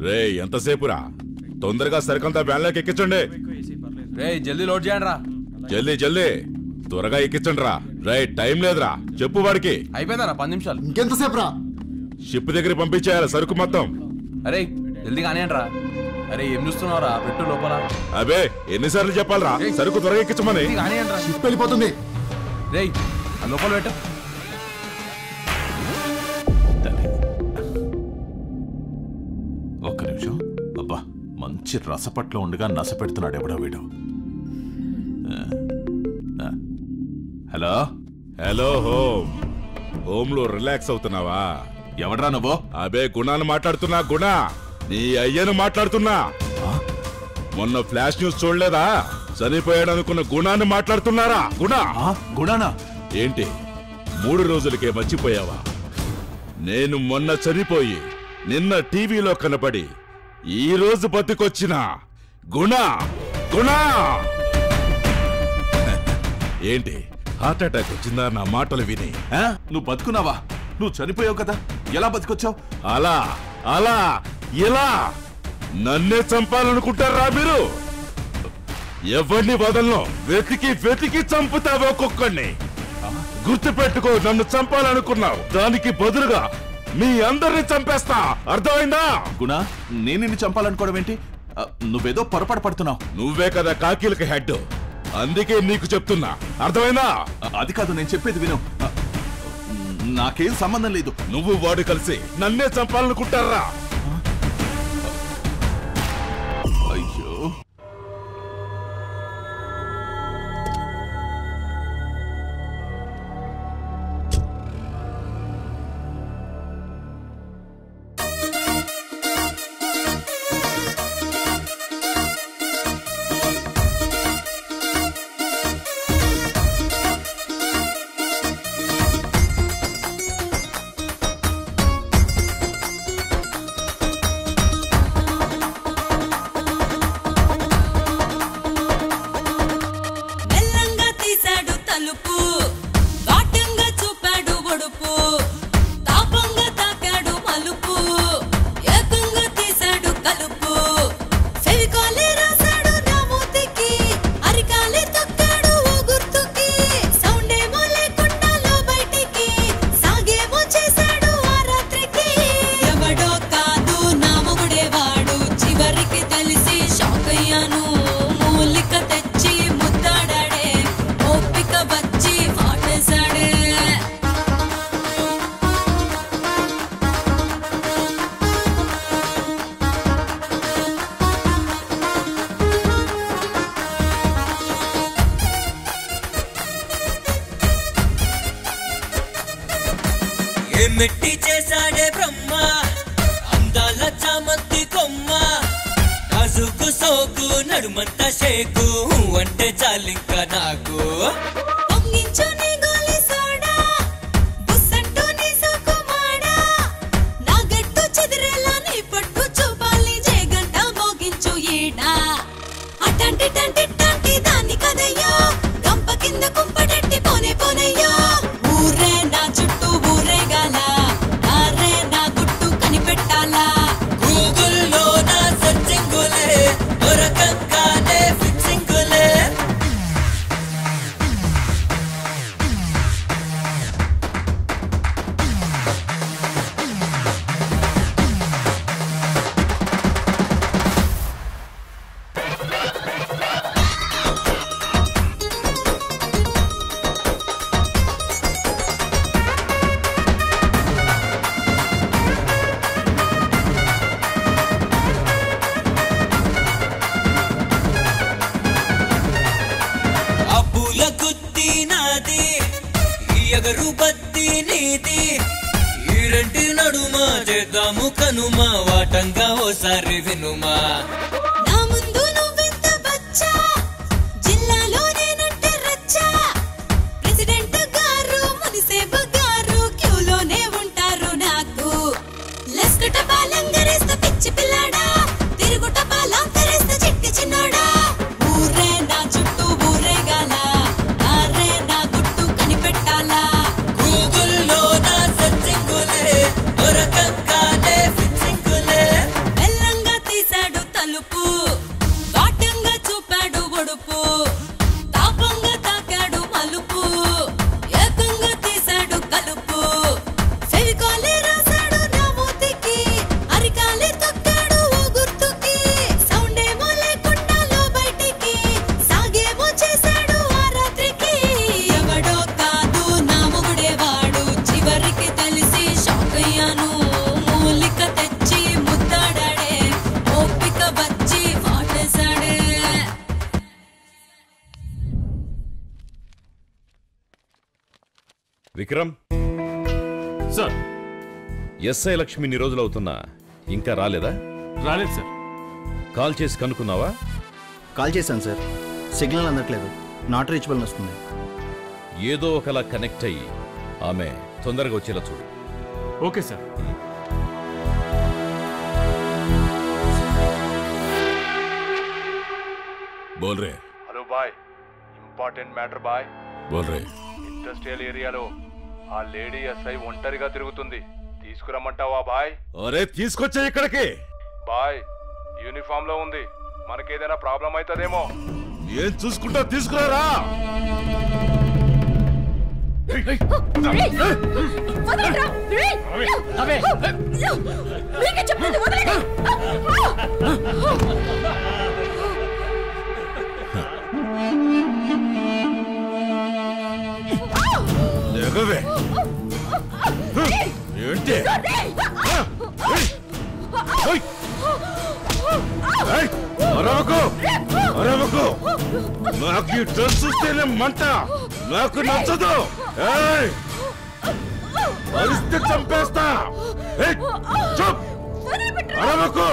రే ఎంతసేపురా? తొందరగా సరికంతా వ్యాన్లోకి ఎక్కించండి. రే జల్దీ లోడ్ చేయండి రా. జల్దీ త్వరగా ఎక్కించండి రా. రే టైం లేదురా, చెప్పు వాడికి. అయిపోయిందా 10 నిమిషాలు? ఇంకెంతసేపు రా? షిప్ దగ్గర పంపించేయాలి సరుకు మొత్తం. అరే జల్దీ కానివ్వండి రా. అరే ఏం చూస్తున్నావురా, పెట్టు లోపల. అబే ఎన్నిసార్లు చెప్పాలరా, సరుకు త్వరగా ఎక్కించమని. కానివ్వండి రా, షిప్ వెళ్ళిపోతుంది. రే ఆ లోపల పెట్టు. ఒక్క నిమిషం. అబ్బా మంచి రసపట్లో ఉండగా నస పెడుతున్నాడు ఎవడో వీడు. హలో హలో హోమ్, హోమ్ లో రిలాక్స్ అవుతున్నావా? ఎవడ్రా నువ్వు? అబే గుణాన్ని మాట్లాడుతున్నా. గుణ నీ అయ్యను మాట్లాడుతున్నా. మొన్న ఫ్లాష్ న్యూస్ చూడలేదా? చనిపోయాడు అనుకున్న గుణాన్ని మాట్లాడుతున్నారా? గుణానా? ఏంటి 3 రోజులకే మర్చిపోయావా? నేను మొన్న చనిపోయి నిన్న టీవీలో కనపడి ఈ రోజు బతికొచ్చిన గుణ. గుణ ఏంటి హార్ట్ అటాక్ వచ్చిందా నా మాటలు విని? నువ్వు బతుకున్నావా? నువ్వు చనిపోయావు కదా, ఎలా బతికొచ్చావు? అలా అలా ఇలా నన్నే చంపాలనుకుంటారా మీరు? ఎవరిని వదలను, వెతికి వెతికి చంపుతావు ఒక్కొక్కడిని. గుర్తుపెట్టుకో, నన్ను చంపాలనుకున్నావు, దానికి బదులుగా మీ అందరిని చంపేస్తా. అర్థమైందా? గుణ, నేను నిన్ను చంపాలనుకోవడం ఏంటి? నువ్వేదో పొరపాటు పడుతున్నావు. నువ్వే కదా కాకీలకి హెడ్, అందుకే నీకు చెప్తున్నా. అర్థమైందా? అది కాదు, నేను చెప్పేది విను. నాకేం సంబంధం లేదు. నువ్వు వాడు కలిసి నన్నే చంపాలనుకుంటారా? అయ్యో, మెట్టి చేశాడే బ్రహ్మ, అందాల చామంతి కొమ్మ, నాజుకు సోకు నడుమంత షేకు అంటే చాలింకా నాకు. దాన్ని కదయ్యో గంప కింద కుంపడెట్టి పోనే పోనయ్యో. ఊరే నా చుట్టూ ఊరేగాల, ఆరే నా గుట్టు కనిపెట్టాలా. గూగుల్లో నా సెర్చింగులే దొరకంగానే ఫిక్సింగులే. చేద్దాము కనుమా వాటంగా ఓసారి వినుమా. నా ముందు నువ్వెంత బచ్చా, జిల్లాలో నేనంటే రచ్చా. ప్రెసిడెంట్ గారు మునిసేబు గారు క్యూలోనే ఉంటారు నాకు. లెస్కుట పాలంగరేస్త పిచ్చి పిల్లాడా, తిరుగుట పాలంకరేస్త చిట్టి చిన్నోడా. ఊరే నా చుట్టూ ఊరేగాల, ఆరే నా గుట్టు కనిపెట్టాలా. గూగుల్లో నా సెర్చింగులే దొరకంగానే ఫిక్సింగులే. మెల్లంగా తీశాడు తలుపు, వాటంగా చూపాడు ఒడుపు, తాపంగా తాకాడు మలుపు, ఏకంగా తీశాడు కలుపు. ఫెవికాలే రాశాడు నా మూతికి, అరికాలే తొక్కాడు ఓ గుర్తుకి. సౌండేమో లేకుండా లో బయటికి, సాగేమో చేశాడు ఆ రాత్రికి. ఎవడో కాదు నా మొగుడే వాడు, చివరికి తెలిసి షాక్ అయ్యాను. మూలిక తెచ్చి ముద్దాడాడే, ఓపిక వచ్చి వాటేశాడే. విక్రమ్, సార్. ఎస్ఐ లక్ష్మి ఇన్ని రోజులు అవుతున్నా ఇంకా రాలేదా? రాలేదు సార్. కాల్ చేసి కనుక్కున్నావా? కాల్ చేశాను సార్, సిగ్నల్ అందట్లేదు, నాట్ రీచబుల్ వస్తుంది. ఏదో ఒకలా కనెక్ట్ అయ్యి ఆమె తొందరగా వచ్చేలా చూడు. Okay sir. बोल रहे hello bye, important matter bye. बोल रहे ఇండస్ట్రియల్ ఏరియాలో ఆ లేడీ ఎస్ఐ ఒంటరిగా తిరుగుతుంది, తీసుకురమ్మంటావా బాయ్? अरे తీసుకొచ్చే ఇక్కడికి. బాయ్ యూనిఫామ్ లో ఉంది, మనకేదైనా ప్రాబ్లం అవుతుందేమో. ఏం చూసుకుంటా తీసుకురారా. లేకవే ఏంటి? అరవకు అరవకు, నాకు ఈ డ్రెస్ చూస్తేనే మంట, నాకు నచ్చదు. పరిస్థితి చంపేస్తా. చూప్ అరవకు.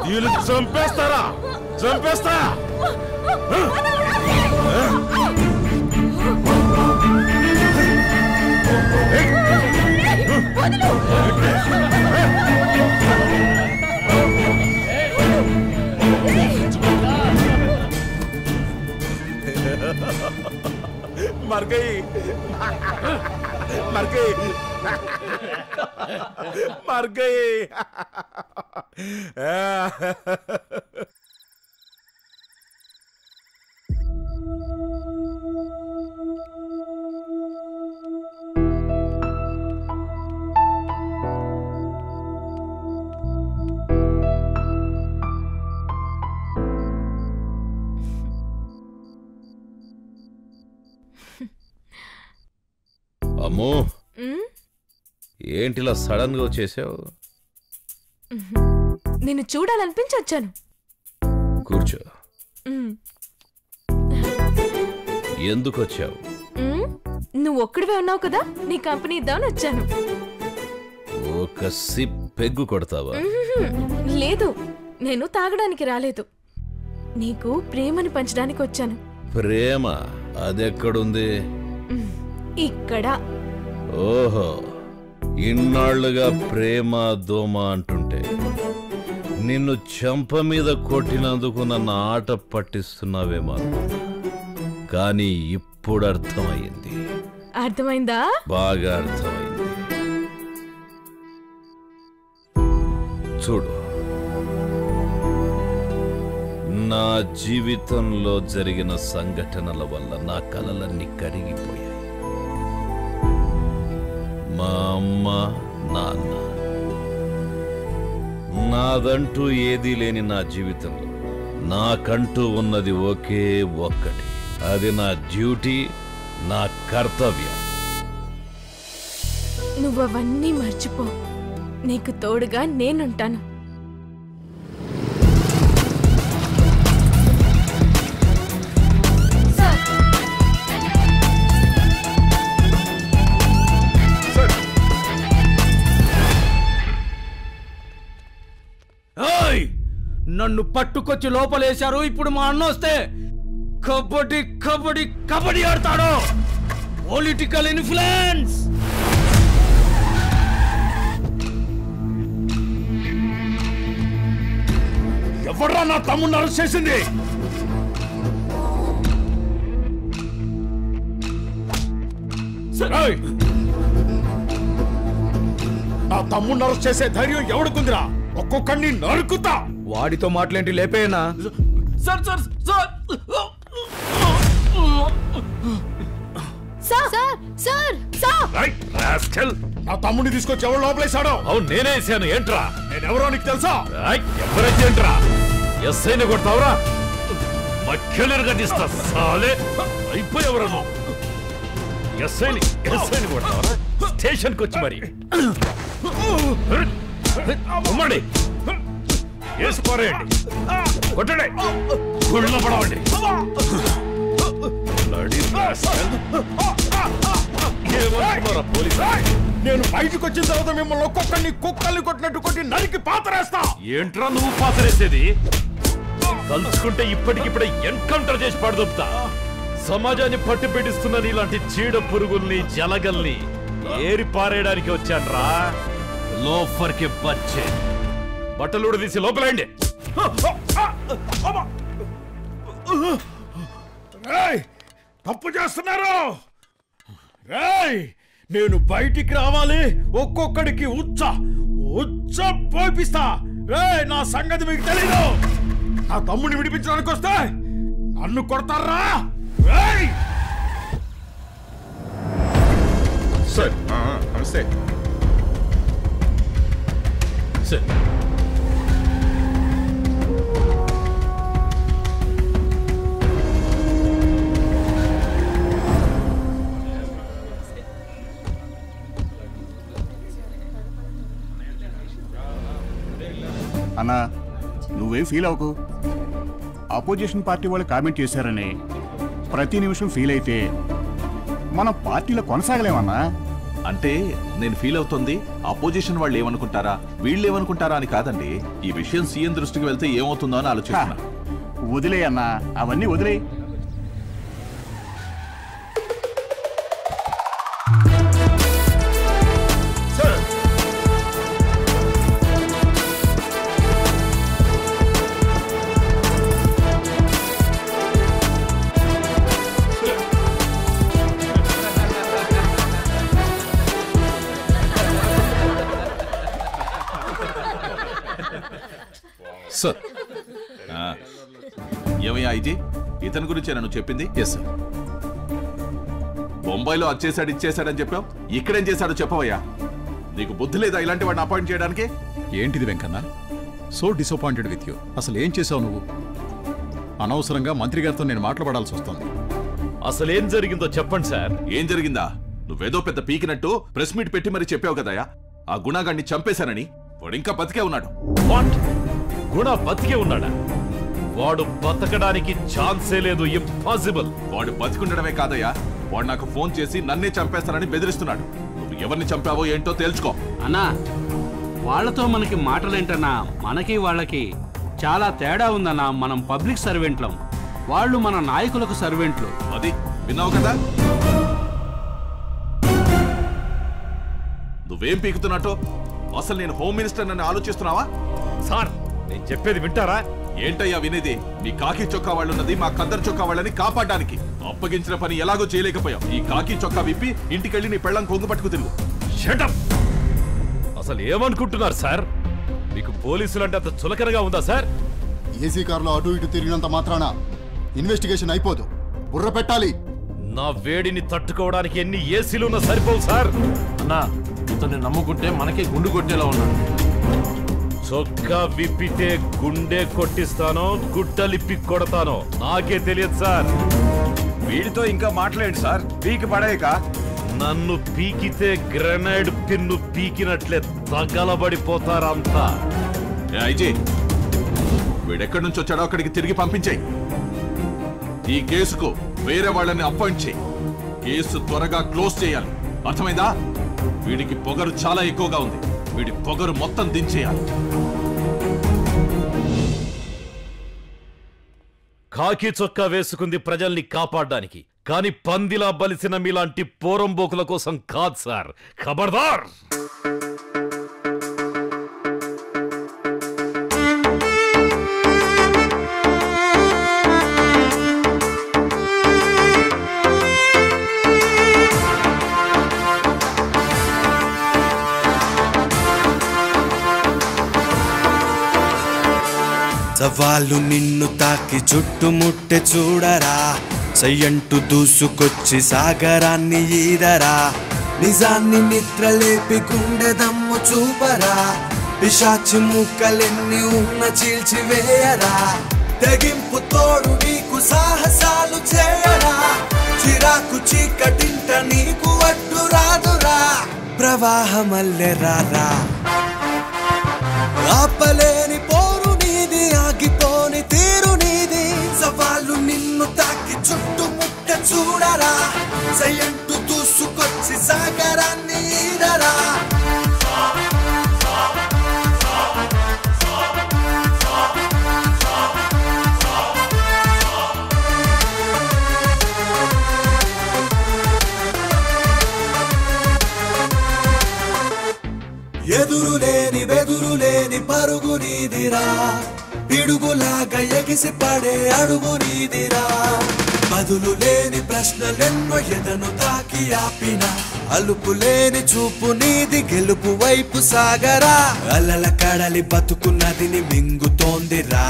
దీన్ని చంపేస్తారా? చంపేస్తా. मर गई मर गई मर गई। అమ్మో, ఏంటిలా సడన్ గా వచ్చేసావు? నిన్ను చూడాలనిపించి వచ్చాను. కూర్చో. ఎందుకు వచ్చావు? నువ్వు ఒక్కడివే ఉన్నావు కదా, నీ కంపెనీ ఇద్దామని వచ్చాను. ఒక సిప్ పెగ్గు కొడతావా? లేదు, నేను తాగడానికి రాలేదు, నీకు ప్రేమని పంచడానికి వచ్చాను. ప్రేమ అదెక్కడుంది? ఇక్కడ. ఓహో, ఇన్నాళ్లుగా ప్రేమ దోమ అంటుంటే నిన్ను చెంప మీద కొట్టినందుకు నన్ను ఆట పట్టిస్తున్నావేమో, కానీ ఇప్పుడు అర్థమైంది. అర్థమైందా? బాగా అర్థమైంది. చూడు, నా జీవితంలో జరిగిన సంఘటనల వల్ల నా కలలన్నీ కరిగిపోయాయి. మా అమ్మ, నాన్న, నాదంటూ ఏదీ లేని నా జీవితంలో నాకంటూ ఉన్నది ఒకే ఒక్కటి. అది నా డ్యూటీ, నా కర్తవ్యం. నువ్వవన్నీ మర్చిపో, నీకు తోడుగా నేనుంటాను. నన్ను పట్టుకొచ్చి లోపలేశారు. ఇప్పుడు మా అన్న వస్తే కబడ్డీ కబడ్డీ కబడ్డీ ఆడతాడు. Political influence. ఎవడ్రా నా తమ్ముడిని అరెస్ట్ చేసింది? నా తమ్ముడిని అరెస్ట్ చేసే ధైర్యం ఎవడుకుందిరా? ఒక్కొక్కడిని నరుకుతా. వాడితో మాట్లాడి లేపేనా? సార్ సార్ సార్ నా తమ్ముడిని తీసుకొచ్చి ఎవరు లోపలేశాడో? అవును, నేనే వేసాను. ఏంట్రా? నేనెవరో నీకు తెలుసా? ఎవరైతే ఏంట్రా? ఎస్ఐని కొడతావురా? మక్కెలుగా తీస్తా సాలే. అయిపోయేవరా నువ్వు? ఎస్ఐని కొడతావరా? స్టేషన్కి వచ్చి మరి ఉమ్మండి, వేసి పారేయండి, కొట్టండి, గుళ్ళో పడవండి. చేస్తున్నారా పోలీసు? నేను బయటకు వచ్చిన తర్వాత మిమ్మల్ని ఒక్కొక్కరిని కుక్కల్ని కొట్టినట్టు కొట్టి నరికి పాతరేస్తా. ఏంట్రా నువ్వు పాతరేసేది? తలుచుకుంటే ఇప్పటికిప్పుడే ఎన్కౌంటర్ చేసి పడదొప్తా. సమాజాన్ని పట్టు పెట్టిస్తున్న నీలాంటి చీడ పురుగుల్ని జలగల్ని ఏరి పారేయడానికి వచ్చాన్రా. లోఫర్ కి బచ్చే బట్టలు తీసి లోపలండి. తప్పు చేస్తున్నారు. నేను బయటికి రావాలి, ఒక్కొక్కడికి ఉచ్చ పోయిస్తా. నా సంగతి మీకు తెలీదు. నా తమ్ముడిని విడిపించడానికి వస్తే నన్ను కొడతారా? సార్ నమస్తే సార్. అన్నా నువ్వేం ఫీల్ అవ్వకు. అపోజిషన్ పార్టీ వాళ్ళు కామెంట్ చేశారని ప్రతి నిమిషం ఫీల్ అయితే మనం పార్టీలో కొనసాగలేమన్నా. అంటే నేను ఫీల్ అవుతుంది అపోజిషన్ వాళ్ళు ఏమనుకుంటారా వీళ్ళు ఏమనుకుంటారా అని కాదండి. ఈ విషయం సీఎం దృష్టికి వెళ్తే ఏమవుతుందో అని ఆలోచిస్తున్నా. వదిలే అన్నా, అవన్నీ వదిలే. సార్ ఏమయ్యా ఐజీ, ఇతని గురించే నన్ను చెప్పింది? Yes sir. బొంబాయిలో అది ఇచ్చేసాడని చెప్పావు, ఇక్కడేం చేశాడో చెప్పవయ్యా. నీకు బుద్ధి లేదా ఇలాంటి వాడిని అపాయింట్ చేయడానికి? ఏంటిది Venkanna, so disappointed with you. అసలు ఏం చేసావు నువ్వు? అనవసరంగా మంత్రి గారితో నేను మాట్లాడాల్సి వస్తుంది. అసలేం జరిగిందో చెప్పండి సార్. ఏం జరిగిందా? నువ్వేదో పెద్ద పీకినట్టు ప్రెస్ మీట్ పెట్టి మరి చెప్పావు కదయా, ఆ గుణగాన్ని చంపేశానని. వాడు ఇంకా బతికే ఉన్నాడు. వాట్? గుణ బతికే ఉన్నాడా? వాడు బతకడానికి ఛాన్సే లేదు, ఇంపాసిబుల్. వాడు బతికుండడమే కాదయ్యా, వాడు నాకు ఫోన్ చేసి నన్నే చంపేస్తానని బెదిరిస్తున్నాడు. నువ్వు ఎవరిని చంపావో ఏంటో తెలుసుకో. అన్నా వాళ్ళతో మనకి మాటలేంటన్నా, మనకి వాళ్ళకి చాలా తేడా ఉందన్నా. మనం పబ్లిక్ సర్వెంట్లం, వాళ్ళు మన నాయకులకు సర్వెంట్లు. అది విన్నావు కదా? నువ్వేం పీకుతున్నట్టు? అసలు నేను హోమ్ మినిస్టర్ అని ఆలోచిస్తున్నావా? సార్ నేను చెప్పేది వింటారా? ఏంటయ్యా వినేది? మీ కాకి చొక్కా వాళ్ళున్నది మా కద్దరు చొక్కా వాళ్ళని కాపాడడానికి. అప్పగించిన పని ఎలాగో చేయలేకపోయావు. ఈ కాకి చొక్కా విప్పి ఇంటికెళ్ళి నీ పెళ్ళం కొంగు పట్టుకు తిరుగు. షటప్! అసలు ఏమనుకుంటున్నారు సార్? మీకు పోలీసులు అంటే అంత చులకనగా ఉందా సార్? ఏసీ కారులో అటు ఇటు తిరిగినంత మాత్రాన ఇన్వెస్టిగేషన్ అయిపోదు, బుర్ర పెట్టాలి. నా వేడిని తట్టుకోవడానికి ఎన్ని ఏసీలు ఉన్నా సరిపోవు సార్. అన్నా ఇతన్ని నమ్ముకుంటే మనకే గుండు కొట్టేలా ఉన్నాడు. చొక్కా విప్పితే గుండె కొట్టిస్తానో గుడ్డలిప్పి కొడతానో నాకే తెలియదు సార్. వీడితో ఇంకా మాట్లాడండి సార్, పీకి పడేయక. నన్ను పీకితే గ్రెనేడ్ పిన్ను పీకినట్లే తగలబడిపోతారంతా. ఐజీ, వీడెక్కడి నుంచి వచ్చాడో అక్కడికి తిరిగి పంపించేయి. ఈ కేసుకు వేరే వాళ్ళని అపాయింట్ చేయి. కేసు త్వరగా క్లోజ్ చేయాలి, అర్థమైందా? వీడికి పొగరు చాలా ఎక్కువగా ఉంది. వీడి పొగరు మొత్తం దించేయాలి. కాకి చొక్కా వేసుకుంది ప్రజల్ని కాపాడడానికి, కానీ పందిలా బలిసిన మీలాంటి పోరంబోకుల కోసం కాదు సార్. ఖబర్దార్! సవాళ్ళు నిన్ను తాకి చుట్టుముట్టె చూడరా, సయ్యంటూ దూసుకొచ్చి సాగరాన్ని ఈదరా, నిజాన్ని నిద్రలేపి గుండె దమ్ము చూపరా, పిశాచి ముక్కలెన్ని ఉన్న చీల్చివేయరా, తెగింపు తోడు నీకు సాహసాలు చేయరా, చిరాకు చీకటింట నీకు అడ్డు రాదురా, ప్రవాహమల్లె రారా, ఆపలేని పోరు నీది, ఆగిపోని తీరు నీది, సవాళ్ళు నిన్ను తాకి చుట్టుముట్ట చూడరా, సయ్యంటూ దూసుకొచ్చి సాగరా. ఎదురులేని బెదురులేని పరుగు నీదిరా పిడుగులాగా ఎగిసి పడే అడుగు నీదిరా బదులు లేని ప్రశ్నలెన్నో ఎదను తాకి ఆపిన అలుపులేని చూపు నీది గెలుపు వైపు సాగరా అలల కడలి బతుకు నదిని మింగుతోందిరా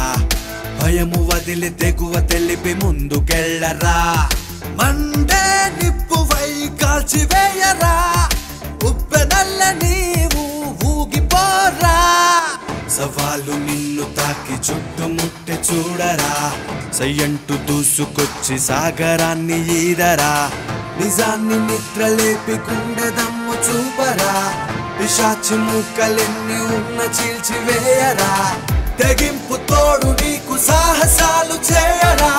భయము వదిలి తెగువ తెలిపి ముందుకెళ్ళరా మండే నిప్పువై కాల్చివేయరా ఉప్పెనల్ల నీవు ఊగిపోరా సవాలు నిన్ను తాకి చుట్టుముట్టె చూడరా సయ్యంటూ దూసుకొచ్చి సాగరాన్ని ఈదరా నిజాన్ని నిద్రలేపి గుండెదమ్ము చూపరా పిశాచి ముక్కలెన్ని ఉన్న చీల్చివేయరా తెగింపు తోడు నీకు సాహసాలు చేయరా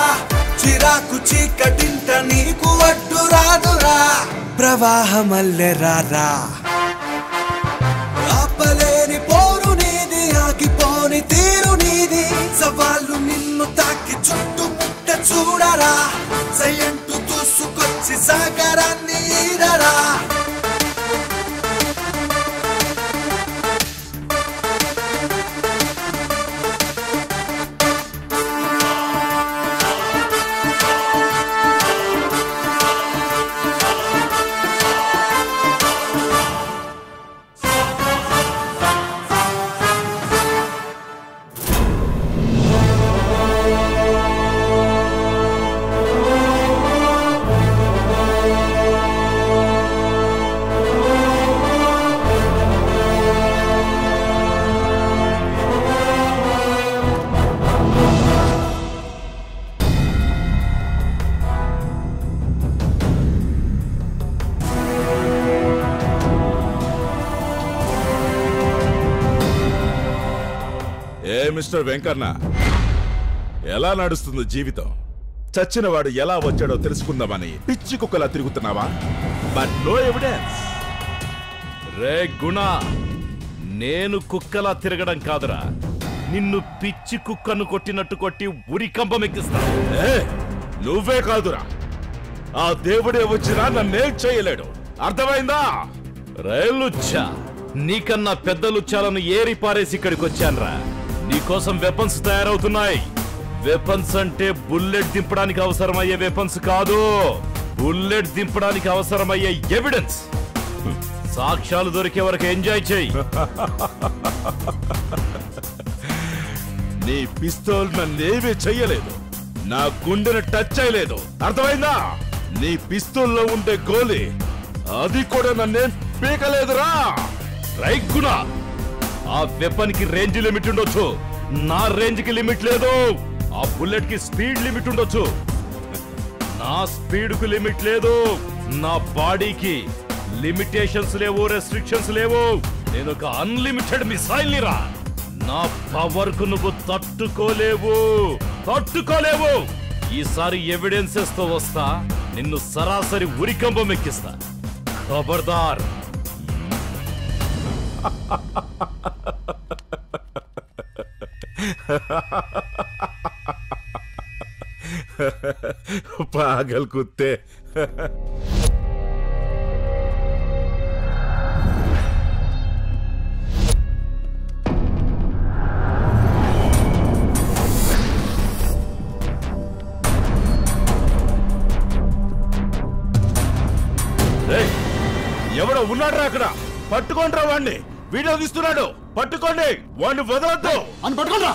చిరాకు చీకటింట నీకు అడ్డు రాదురా ప్రవాహమల్లె రారా ఆపలేని పోరు నీది ఆగిపోని తీరు నీది సవాళ్ళు నిన్ను తాకి చుట్టుముట్ట చూడరా సయ్యంటూ దూసుకొచ్చి సాగరాన్ని ఈదరా మిస్టర్ వెంకన్న ఎలా నడుస్తుంది జీవితం చచ్చిన వాడు ఎలా వచ్చాడో తెలుసుకుందామని పిచ్చి కుక్కలా తిరుగుతున్నావా బట్ నో ఎవిడెన్స్ రే గుణ నేను కుక్కలా తిరగడం కాదురా నిన్ను పిచ్చి కుక్కను కొట్టినట్టు కొట్టి ఉరికంబం ఎక్కిస్తా నువ్వే కాదురా ఆ దేవుడే వచ్చినా నన్నేం చేయలేడు అర్థమైందా రైలుచ్చా నీకన్నా పెద్ద లుచ్చాలను ఏరి పారేసి ఇక్కడికి వచ్చాన్రా నీకోసం వెపన్స్ తయారవుతున్నాయి వెపన్స్ అంటే బుల్లెట్ దింపడానికి అవసరమయ్యే వెపన్స్ కాదు బుల్లెట్ దింపడానికి అవసరమయ్యే ఎవిడెన్స్ సాక్ష్యాలు దొరికే వరకు ఎంజాయ్ చేయి నీ పిస్తోల్ నన్నేమీ చెయ్యలేదు నా గుండెను టచ్ చేయలేదు అర్థమైందా నీ పిస్తోల్లో ఉండే గోలీ అది కూడా నన్నేం పీకలేదురా రైట్ గుణ ఆ వెపన్ కి రేంజ్ లిమిట్ ఉండొచ్చు నా రేంజ్ కి లిమిట్ లేదు ఆ బుల్లెట్ కి స్పీడ్ లిమిట్ ఉండొచ్చు నా స్పీడ్ కు లిమిట్ లేదు నా బాడీకి లిమిటేషన్స్ లేవు రెస్ట్రిక్షన్స్ లేవు నేను ఒక అన్లిమిటెడ్ మిసైల్ ని రా నా పవర్ కు నువ్వు తట్టుకోలేవు ఈసారి ఎవిడెన్సెస్ తో వస్తా నిన్ను సరాసరి ఉరికంబం ఎక్కిస్తా ఖబర్దార్ पागल कुत्ते ఎవడో ఉన్నాడు అక్కడ పట్టుకోండి వాడిని వీడియో తీస్తున్నాడు పట్టుకోండి వాడిని వదలొద్దు అని పట్టుకోండి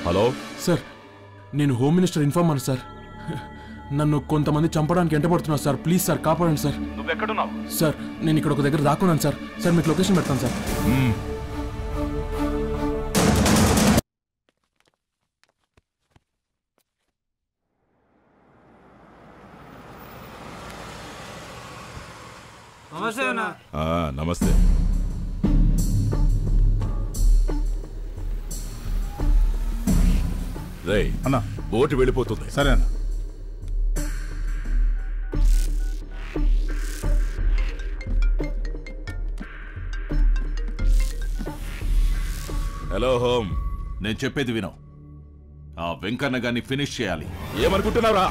హలో సార్ నేను హోమ్ మినిస్టర్ ఇన్ఫార్మర్ సార్ నన్ను కొంతమంది చంపడానికి ఎంటబడుతున్నారు సార్ ప్లీజ్ సార్ కాపాడండి సార్ నువ్వెక్కడున్నావు సార్ నేను ఇక్కడ ఒక దగ్గర దాక్కున్నాను సార్ సార్ మీకు లొకేషన్ పెడతాను సార్ నమస్తే. రే అన్న ఓటు వెళ్ళిపోతుంది. సరే అన్న. హలో హోమ్, నేను చెప్పేది విను. ఆ వెంకన్న గారిని ఫినిష్ చేయాలి. ఏమనుకుంటున్నావురా?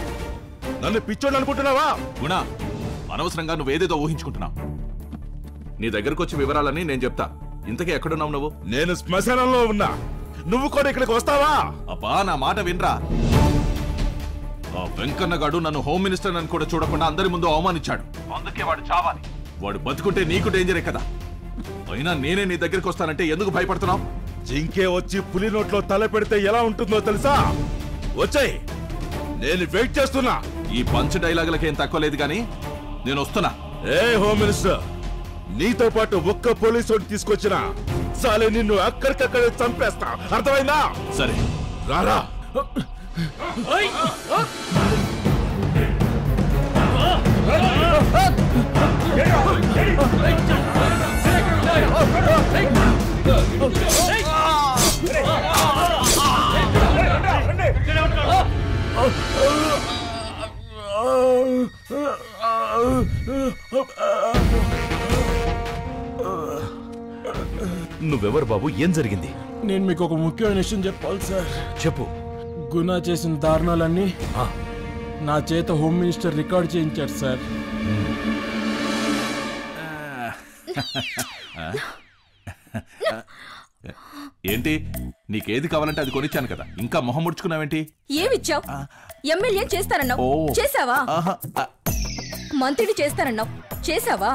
నన్ను పిచ్చోడు అనుకుంటున్నావా? గుణ, అనవసరంగా నువ్వేదేదో ఊహించుకుంటున్నావు. నీ దగ్గరకు వచ్చి వివరాలని నేను చెప్తా. ఇంతకీ ఎక్కడున్నావు నువ్వు? నేను శ్మశానంలో ఉన్నా. నువ్వు కూడా ఇక్కడికి వస్తావా? అబ్బా, నా మాట వినరా. ఆ వెంకన్న గాడు నన్ను హోమ్ మినిస్టర్ అని కూడా చూడకుండా అందరి ముందు అవమానించాడు. అందుకే వాడు చావాలి. వాడు బతుకుంటే నీకు డేంజరే కదా. అయినా నేనే నీ దగ్గరికి వస్తానంటే ఎందుకు భయపడుతున్నావు? జింకే వచ్చి పులి నోట్లో తల పెడితే ఎలా ఉంటుందో తెలుసా? వచ్చాయి, నేను వెయిట్ చేస్తున్నా. ఈ పంచ్ డైలాగులకేం తక్కువ లేదు కానీ నేను వస్తున్నా. ఏ హోమ్ మినిస్టర్, నీతో పాటు ఒక్క పోలీసు తీసుకొచ్చినా సాలే నిన్ను అక్కడికక్కడే చంపేస్తా. అర్థమైందా? సరే రారా. నువ్వెవరు బాబు? ఏం జరిగింది? నేను మీకు ఒక ముఖ్యమైన విషయం చెప్పాలి సార్. చెప్పు. గుణ చేసిన దారుణాలన్నీ నా చేత హోమ్ మినిస్టర్ రికార్డ్ చేయించాడు సార్. ఏంటి, నీకేది కావాలంటే అది కొనిచ్చాను కదా, ఇంకా మొహం ముడుచుకున్నావేంటి? ఏమిచ్చావు? ఎమ్మెల్యే చేస్తానన్నావు, చేసావా? మంత్రిని చేస్తానన్నావు, చేసావా?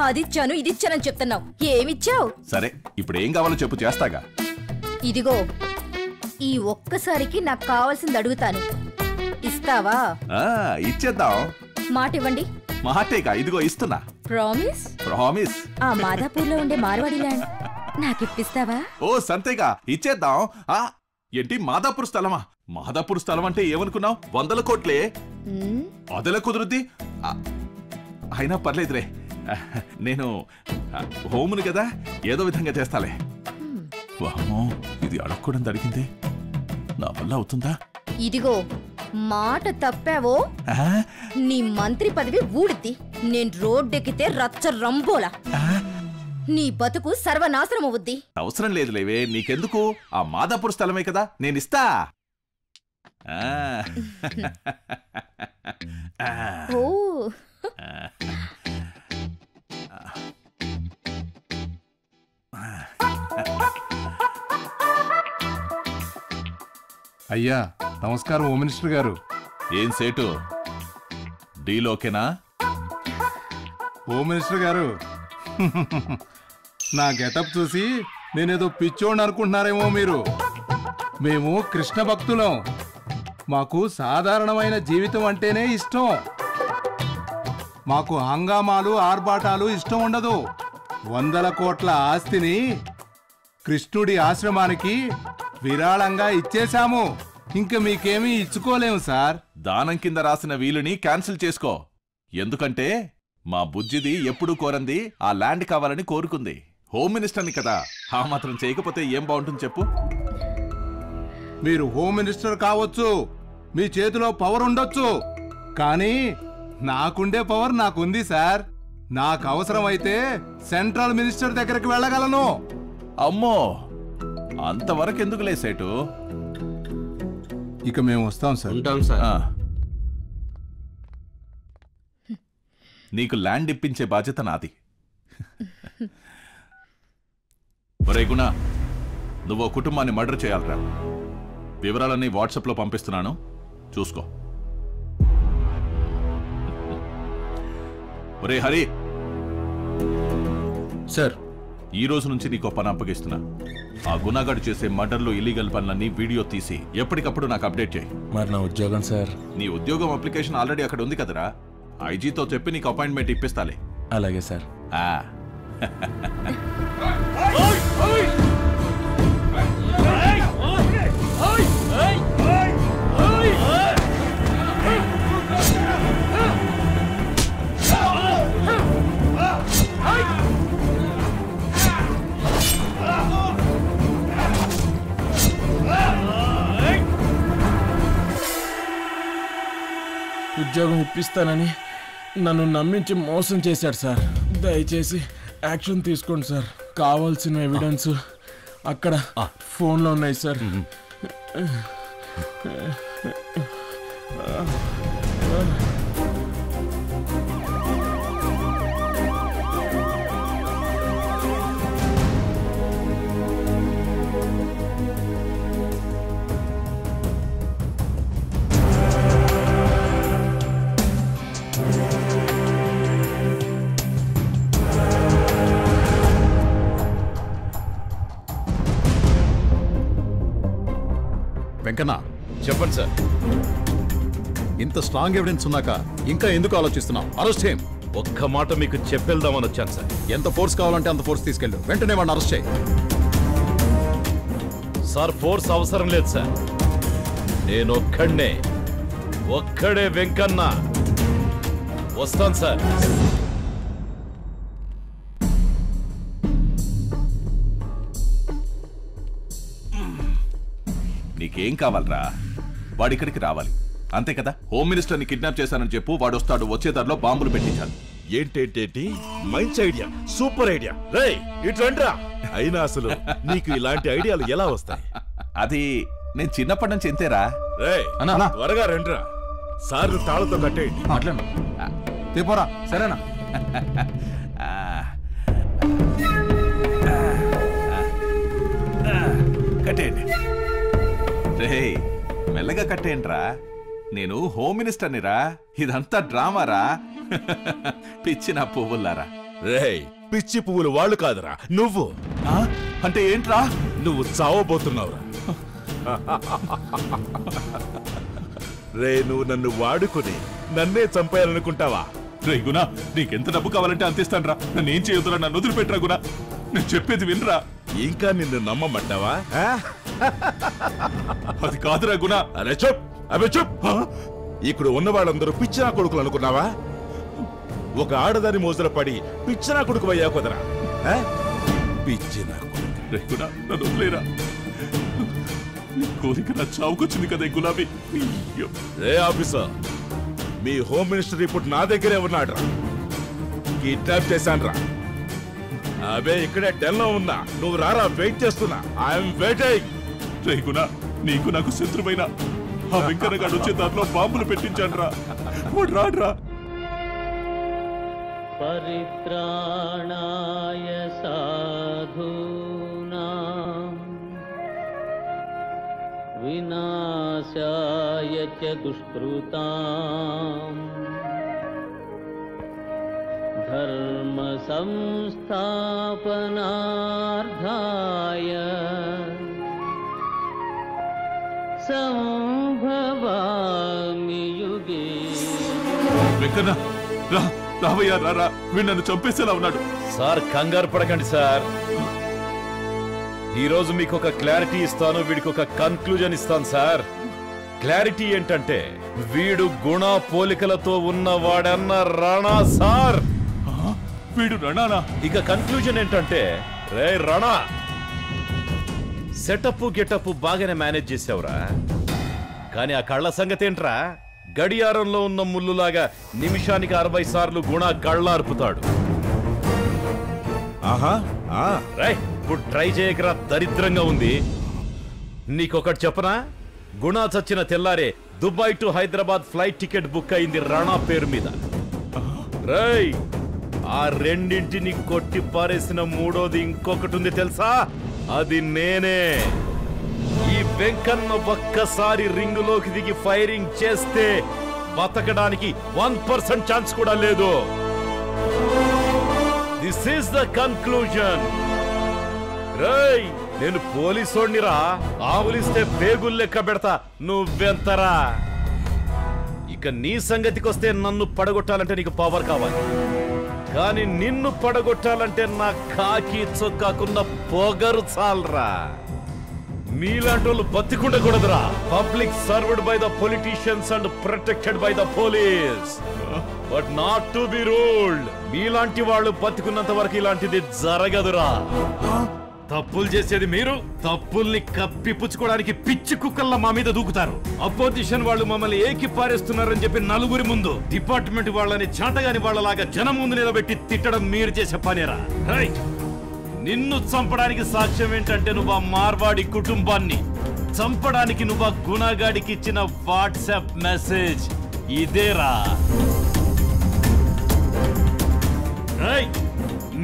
అదిచ్చాను ఇదిచ్చానని చెప్తున్నావు, ఏమిచ్చావు? సరే, ఇప్పుడు ఏం కావాలో చెప్పు, చేస్తాగా. ఇదిగో, ఈ ఒక్కసారికి నాకు కావాల్సింది అడుగుతాను, ఇస్తావా? ఇచ్చేద్దాం. మాట ఇవ్వండి. మాటేగా, ఇదిగో ఇస్తున్నా. ప్రామిస్? ప్రామిస్. ఆ మాదాపూర్లో ఉండే మార్వాడి ల్యాండ్ నాకిప్పిస్తావా? ఓ సంతేగా, ఇచ్చేద్దాం. ఏంటి మాదాపూర్ స్థలమా? మాదాపూర్ స్థలం అంటే ఏమనుకున్నావు? 100 కోట్లే. అదెలా కుదురుద్ది? అయినా పర్లేదురే, నేను హోమును కదా, ఏదో విధంగా చేస్తాలే. వామో, ఇది అడగకూడదు అడిగింది, నా వల్ల అవుతుందా? ఇదిగో, మాట తప్పావో నీ మంత్రి పదవి ఊడిద్ది. నేను రోడ్డెక్కితే రచ్చ రంబోలా, నీ బతుకు సర్వనాశనం అవుద్ది. అవసరం లేదు లేవే, నీకెందుకు? ఆ మాదాపూర్ స్థలమే కదా, నేనిస్తా. ఓ అయ్యా నమస్కారం హోమ్ మినిస్టర్ గారు. ఏం సేటు, డీల్ ఓకేనా? హోమ్ మినిస్టర్ గారు, నా గెటప్ చూసి నేనేదో పిచ్చోడిని అనుకుంటున్నారేమో మీరు. మేము కృష్ణ భక్తులం, మాకు సాధారణమైన జీవితం అంటేనే ఇష్టం. మాకు హంగామాలు ఆర్భాటాలు ఇష్టం ఉండదు. 100 కోట్ల ఆస్తిని కృష్ణుడి ఆశ్రమానికి విరాళంగా ఇచ్చేశాము. ఇంక మీకేమీ ఇచ్చుకోలేము సార్. దానం కింద రాసిన వీలుని క్యాన్సిల్ చేసుకో. ఎందుకంటే మా బుజ్జిది ఎప్పుడు కోరంది ఆ ల్యాండ్ కావాలని కోరుకుంది. హోమ్ మినిస్టర్ని కదా, ఆ మాత్రం చేయకపోతే ఏం బాగుంటుంది చెప్పు? మీరు హోమ్ మినిస్టర్ కావచ్చు, మీ చేతిలో పవర్ ఉండొచ్చు, కానీ నాకుండే పవర్ నాకుంది సార్. నాకు అవసరమైతే సెంట్రల్ మినిస్టర్ దగ్గరికి వెళ్ళగలను. అమ్మో, అంతవరకు ఎందుకు లేసేటు? ఇక మేము వస్తాం సార్. ఉంటాం సార్. నీకు ల్యాండ్ ఇప్పించే బాధ్యత నాది. ఒరే గుణ, నువ్వు కుటుంబాన్ని మర్డర్ చేయాలరా. వివరాలన్నీ వాట్సాప్లో పంపిస్తున్నాను, చూసుకో. ఒరే హరి సార్, ఈ రోజు నుంచి నీకు పని అప్పగిస్తున్నా. ఆ గుణగాడు చేసే మర్డర్లు, ఇల్లీగల్ పనులన్నీ వీడియో తీసి ఎప్పటికప్పుడు నాకు అప్డేట్ చేయి. మరి నా ఉద్యోగం సార్? నీ ఉద్యోగం అప్లికేషన్ ఆల్రెడీ అక్కడ ఉంది కదరా, ఐజీతో చెప్పి నీకు అపాయింట్మెంట్ ఇప్పిస్తాలే. అలాగే సార్. ఉద్యోగం ఇప్పిస్తానని నన్ను నమ్మించి మోసం చేశాడు సార్. దయచేసి యాక్షన్ తీసుకోండి సార్. కావాల్సిన ఎవిడెన్స్ అక్కడ ఫోన్లో ఉన్నాయి సార్. వెంకన్న, చెప్పండి సార్. ఇంత స్ట్రాంగ్ ఎవిడెన్స్ ఉన్నాక ఇంకా ఎందుకు ఆలోచిస్తున్నావు? అరెస్ట్ చేయం. ఒక్క మాట మీకు చెప్పేద్దామని వచ్చాను సార్. ఎంత ఫోర్స్ కావాలంటే అంత ఫోర్స్ తీసుకెళ్ళు. వెంటనే వాడిని అరెస్ట్ చేయి. సార్, ఫోర్స్ అవసరం లేదు సార్. నేను ఒక్కడే వెంకన్న. వస్తాను సార్. నీకేం కావాలరా? వాడిక్కడికి రావాలి, అంతే కదా? హోమ్ మినిస్టర్ని కిడ్నాప్ చేశానని చెప్పు, వాడు వస్తాడు. వచ్చే దారిలో బాంబులు పెట్టించాను. ఏంటేంటేంటి? మంచి ఐడియా, సూపర్ ఐడియా. రేయ్ ఇటు రండిరా. అయినా అసలు నీకు ఇలాంటి ఐడియాలు ఎలా వస్తాయి? అది నేను చిన్నప్పటి నుంచి ఎంతేరా. రేయ్ త్వరగా రండిరా. సార్ తాళతో కట్టేయండి. మాట్లాడు తీపోరా. సరేనా? కట్టేయండి. రే మెల్లగా కట్టేయండిరా. నేను హోమ్ మినిస్టర్నిరా. ఇదంతా డ్రామారా. పిచ్చి నా పువ్వులారా. రేయ్ పిచ్చి పువ్వులు వాళ్ళు కాదురా, నువ్వు. అంటే ఏంట్రా? నువ్వు చావబోతున్నావురా. రే నువ్వు నన్ను వాడుకుని నన్నే చంపేయాలనుకుంటావా? రే గునా, నీకెంత డబ్బు కావాలంటే అంతిస్తానరా. నన్ను ఏం చేయొద్దురా, నన్ను వదిలిపెట్టరా గునా. నేను చెప్పేది వినరా. ఇంకా నిన్ను నమ్మమంటావా? అది కాదురా గునా. అరే చూప్, అబే చూప్. ఇక్కడ ఉన్న వాళ్ళందరూ పిచ్చినా కొడుకులు అనుకున్నావా? ఒక ఆడదాని మోసలు పడి పిచ్చినా కొడుకు అయ్యా కుదరా? పిచ్చినా కొడుకు. రే గునా, నన్ను వదిలేరా. కోరిక నా చావుకొచ్చింది కదా గులాబీ. రే ఆఫీసర్, మీ హోమ్ మినిస్టర్ ఇప్పుడు నా దగ్గరే ఉన్నాడు రా. కిడ్నాప్ చేశాను రా. అబే ఇక్కడే డెల్లో ఉన్నా. నువ్వు రారా, వెయిట్ చేస్తున్నా. I'm waiting. రే గునా, నీకు నాకు శత్రువైన ఆ వెంకన్నగాడు వచ్చే దాంట్లో బాంబులు పెట్టించాను రా. వాడు రాడ్రా. పరిత్రాణాయ సాధూనాం వినాశాయ చ దుష్కృతాం ధర్మ సంస్థాపనార్థాయ సంభవామి యుగే. వెంకన్న రా, రావయ్యా రారా. వీడు నన్ను చంపేసేలా ఉన్నాడు. సార్ కంగారు పడకండి సార్. ఈరోజు మీకు ఒక క్లారిటీ ఇస్తాను, వీడికి ఒక కన్క్లూజన్ ఇస్తాను సార్. క్లారిటీ ఏంటంటే వీడు గుణ పోలికలతో ఉన్నవాడన్న రాణా సార్. వీడు రణానా? ఇక కన్క్లూజన్ ఏంటంటే, రే రాణా, సెటప్ గెటప్ బాగానే మేనేజ్ చేసావురా. కానీ ఆ కళ్ళ సంగతి ఏంట్రా? గడియారంలో ఉన్న ముల్లులాగా నిమిషానికి 60 సార్లు గుణ కళ్ళార్పుతాడు. ఆహా, రైట్. ఇప్పుడు ట్రై చేయకరా, దరిద్రంగా ఉంది. నీకొకటి చెప్పనా? గుణ చచ్చిన తెల్లారే Dubai to Hyderabad flight ticket book అయింది రాణా పేరు మీద. రై, ఆ రెండింటిని కొట్టి పారేసిన మూడోది ఇంకొకటి ఉంది తెలుసా? అది నేనే. ఈ వెంకన్న ఒక్కసారి రింగులోకి దిగి ఫైరింగ్ చేస్తే బతకడానికి 1% ఛాన్స్ కూడా లేదు. This is the conclusion. రేయ్, నేను పోలీసోడ్నిరా. ఆవులిస్తే పేగులు లెక్క పెడతా. నువ్వెంతరా? ఇక నీ సంగతికొస్తే నన్ను పడగొట్టాలంటే నీకు పవర్ కావాలి. కానీ నిన్ను పడగొట్టాలంటే నా కాకి చొక్కాకున్న పొగరు చాలరా. మీలాంటి వాళ్ళు బతికుండకూడదురా. Public served by the politicians and protected by the police, but not to be ruled. మీలాంటి వాళ్ళు బతికున్నంత వరకు ఇలాంటిది జరగదురా. తప్పులు చేసేది మీరు, తప్పుల్ని కప్పిపుచ్చుకోవడానికి పిచ్చి కుక్కల్లా మా మీద దూకుతారు. అపోజిషన్ వాళ్ళు మమ్మల్ని ఏకి పారేస్తున్నారని చెప్పి నలుగురి ముందు డిపార్ట్మెంట్ వాళ్ళని చాటగాని వాళ్ళలాగా జనం ముందు నిలబెట్టి తిట్టడం మీరు చేసే పనేరా? నిన్ను చంపడానికి సాక్ష్యం ఏంటంటే నువ్వు ఆ మార్వాడి కుటుంబాన్ని చంపడానికి నువ్వు ఆ గుణగాడికి ఇచ్చిన వాట్సాప్ మెసేజ్ ఇదేరా.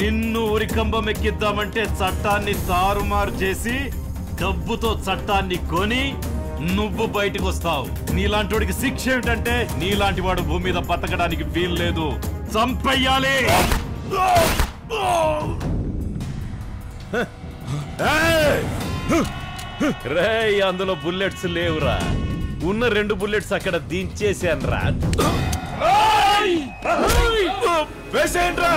నిన్ను ఉరికంబం ఎక్కిద్దామంటే చట్టాన్ని తారుమారు చేసి డబ్బుతో చట్టాన్ని కొని నువ్వు బయటకు వస్తావు. నీలాంటి వాడికి శిక్ష ఏమిటంటే నీలాంటి వాడు భూమి మీద బతకడానికి వీలు లేదు, చంపేయాలి. రేయ్, అందులో బుల్లెట్స్ లేవురా. ఉన్న 2 బుల్లెట్స్ అక్కడ దించేశాను రా. వేసేయండ్రా.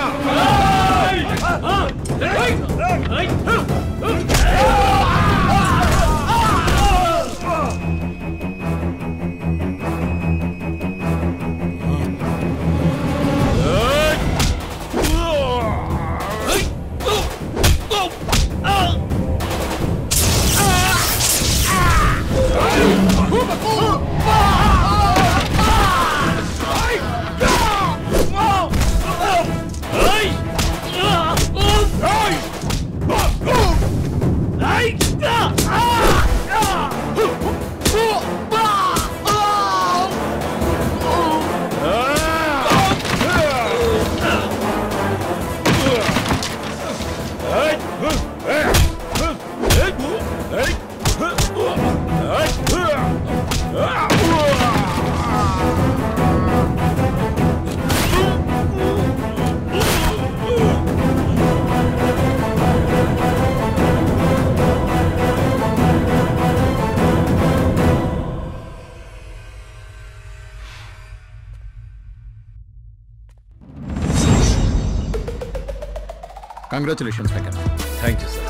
Congratulations Venkanna. Thank you sir.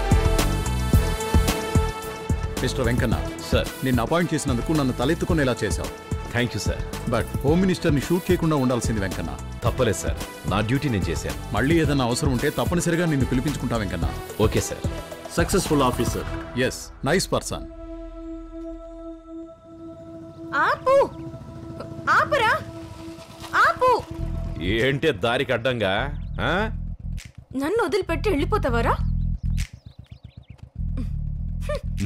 Mister Venkanna sir, నిన్ను అపాయింట్ చేసినందుకు నన్ను తలెత్తుకునేలా చేశావు. Thank you sir. But home మినిస్టర్ని షూట్ చేయకుండా ఉండాల్సింది వెంకన్న. తప్పలేదు సార్, నా డ్యూటీ నేను చేశాను. మళ్ళీ ఏదైనా అవసరం ఉంటే తప్పనిసరిగా నిన్ను పిలిపించుకుంటా Venkanna. Okay sir. Successful officer. Yes, nice person. ఆపు, ఆపరా, ఆపు. ఏంటే దారికి అడ్డంగా? నన్ను వదిలిపెట్టి వెళ్ళిపోతావారా?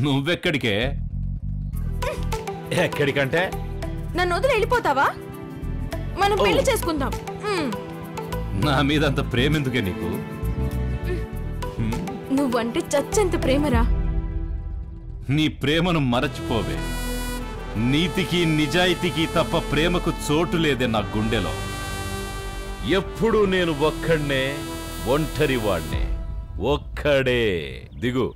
నువ్వెక్కడికే? ఎక్కడికంటే? నన్ను వదిలి వెళ్ళిపోతావా? మనం పెళ్లి చేసుకుందాం. నా మీద అంత ప్రేమ ఎందుకే నీకు? నువ్వంటే చచ్చెంత ప్రేమరా. నీ ప్రేమను మరచిపోవే. నీతికి నిజాయితీకి తప్ప ప్రేమకు చోటు లేదే నా గుండెలో. ఎప్పుడు నేను ఒక్కడే, ఒంటరి వాడినే, ఒక్కడే. దిగు.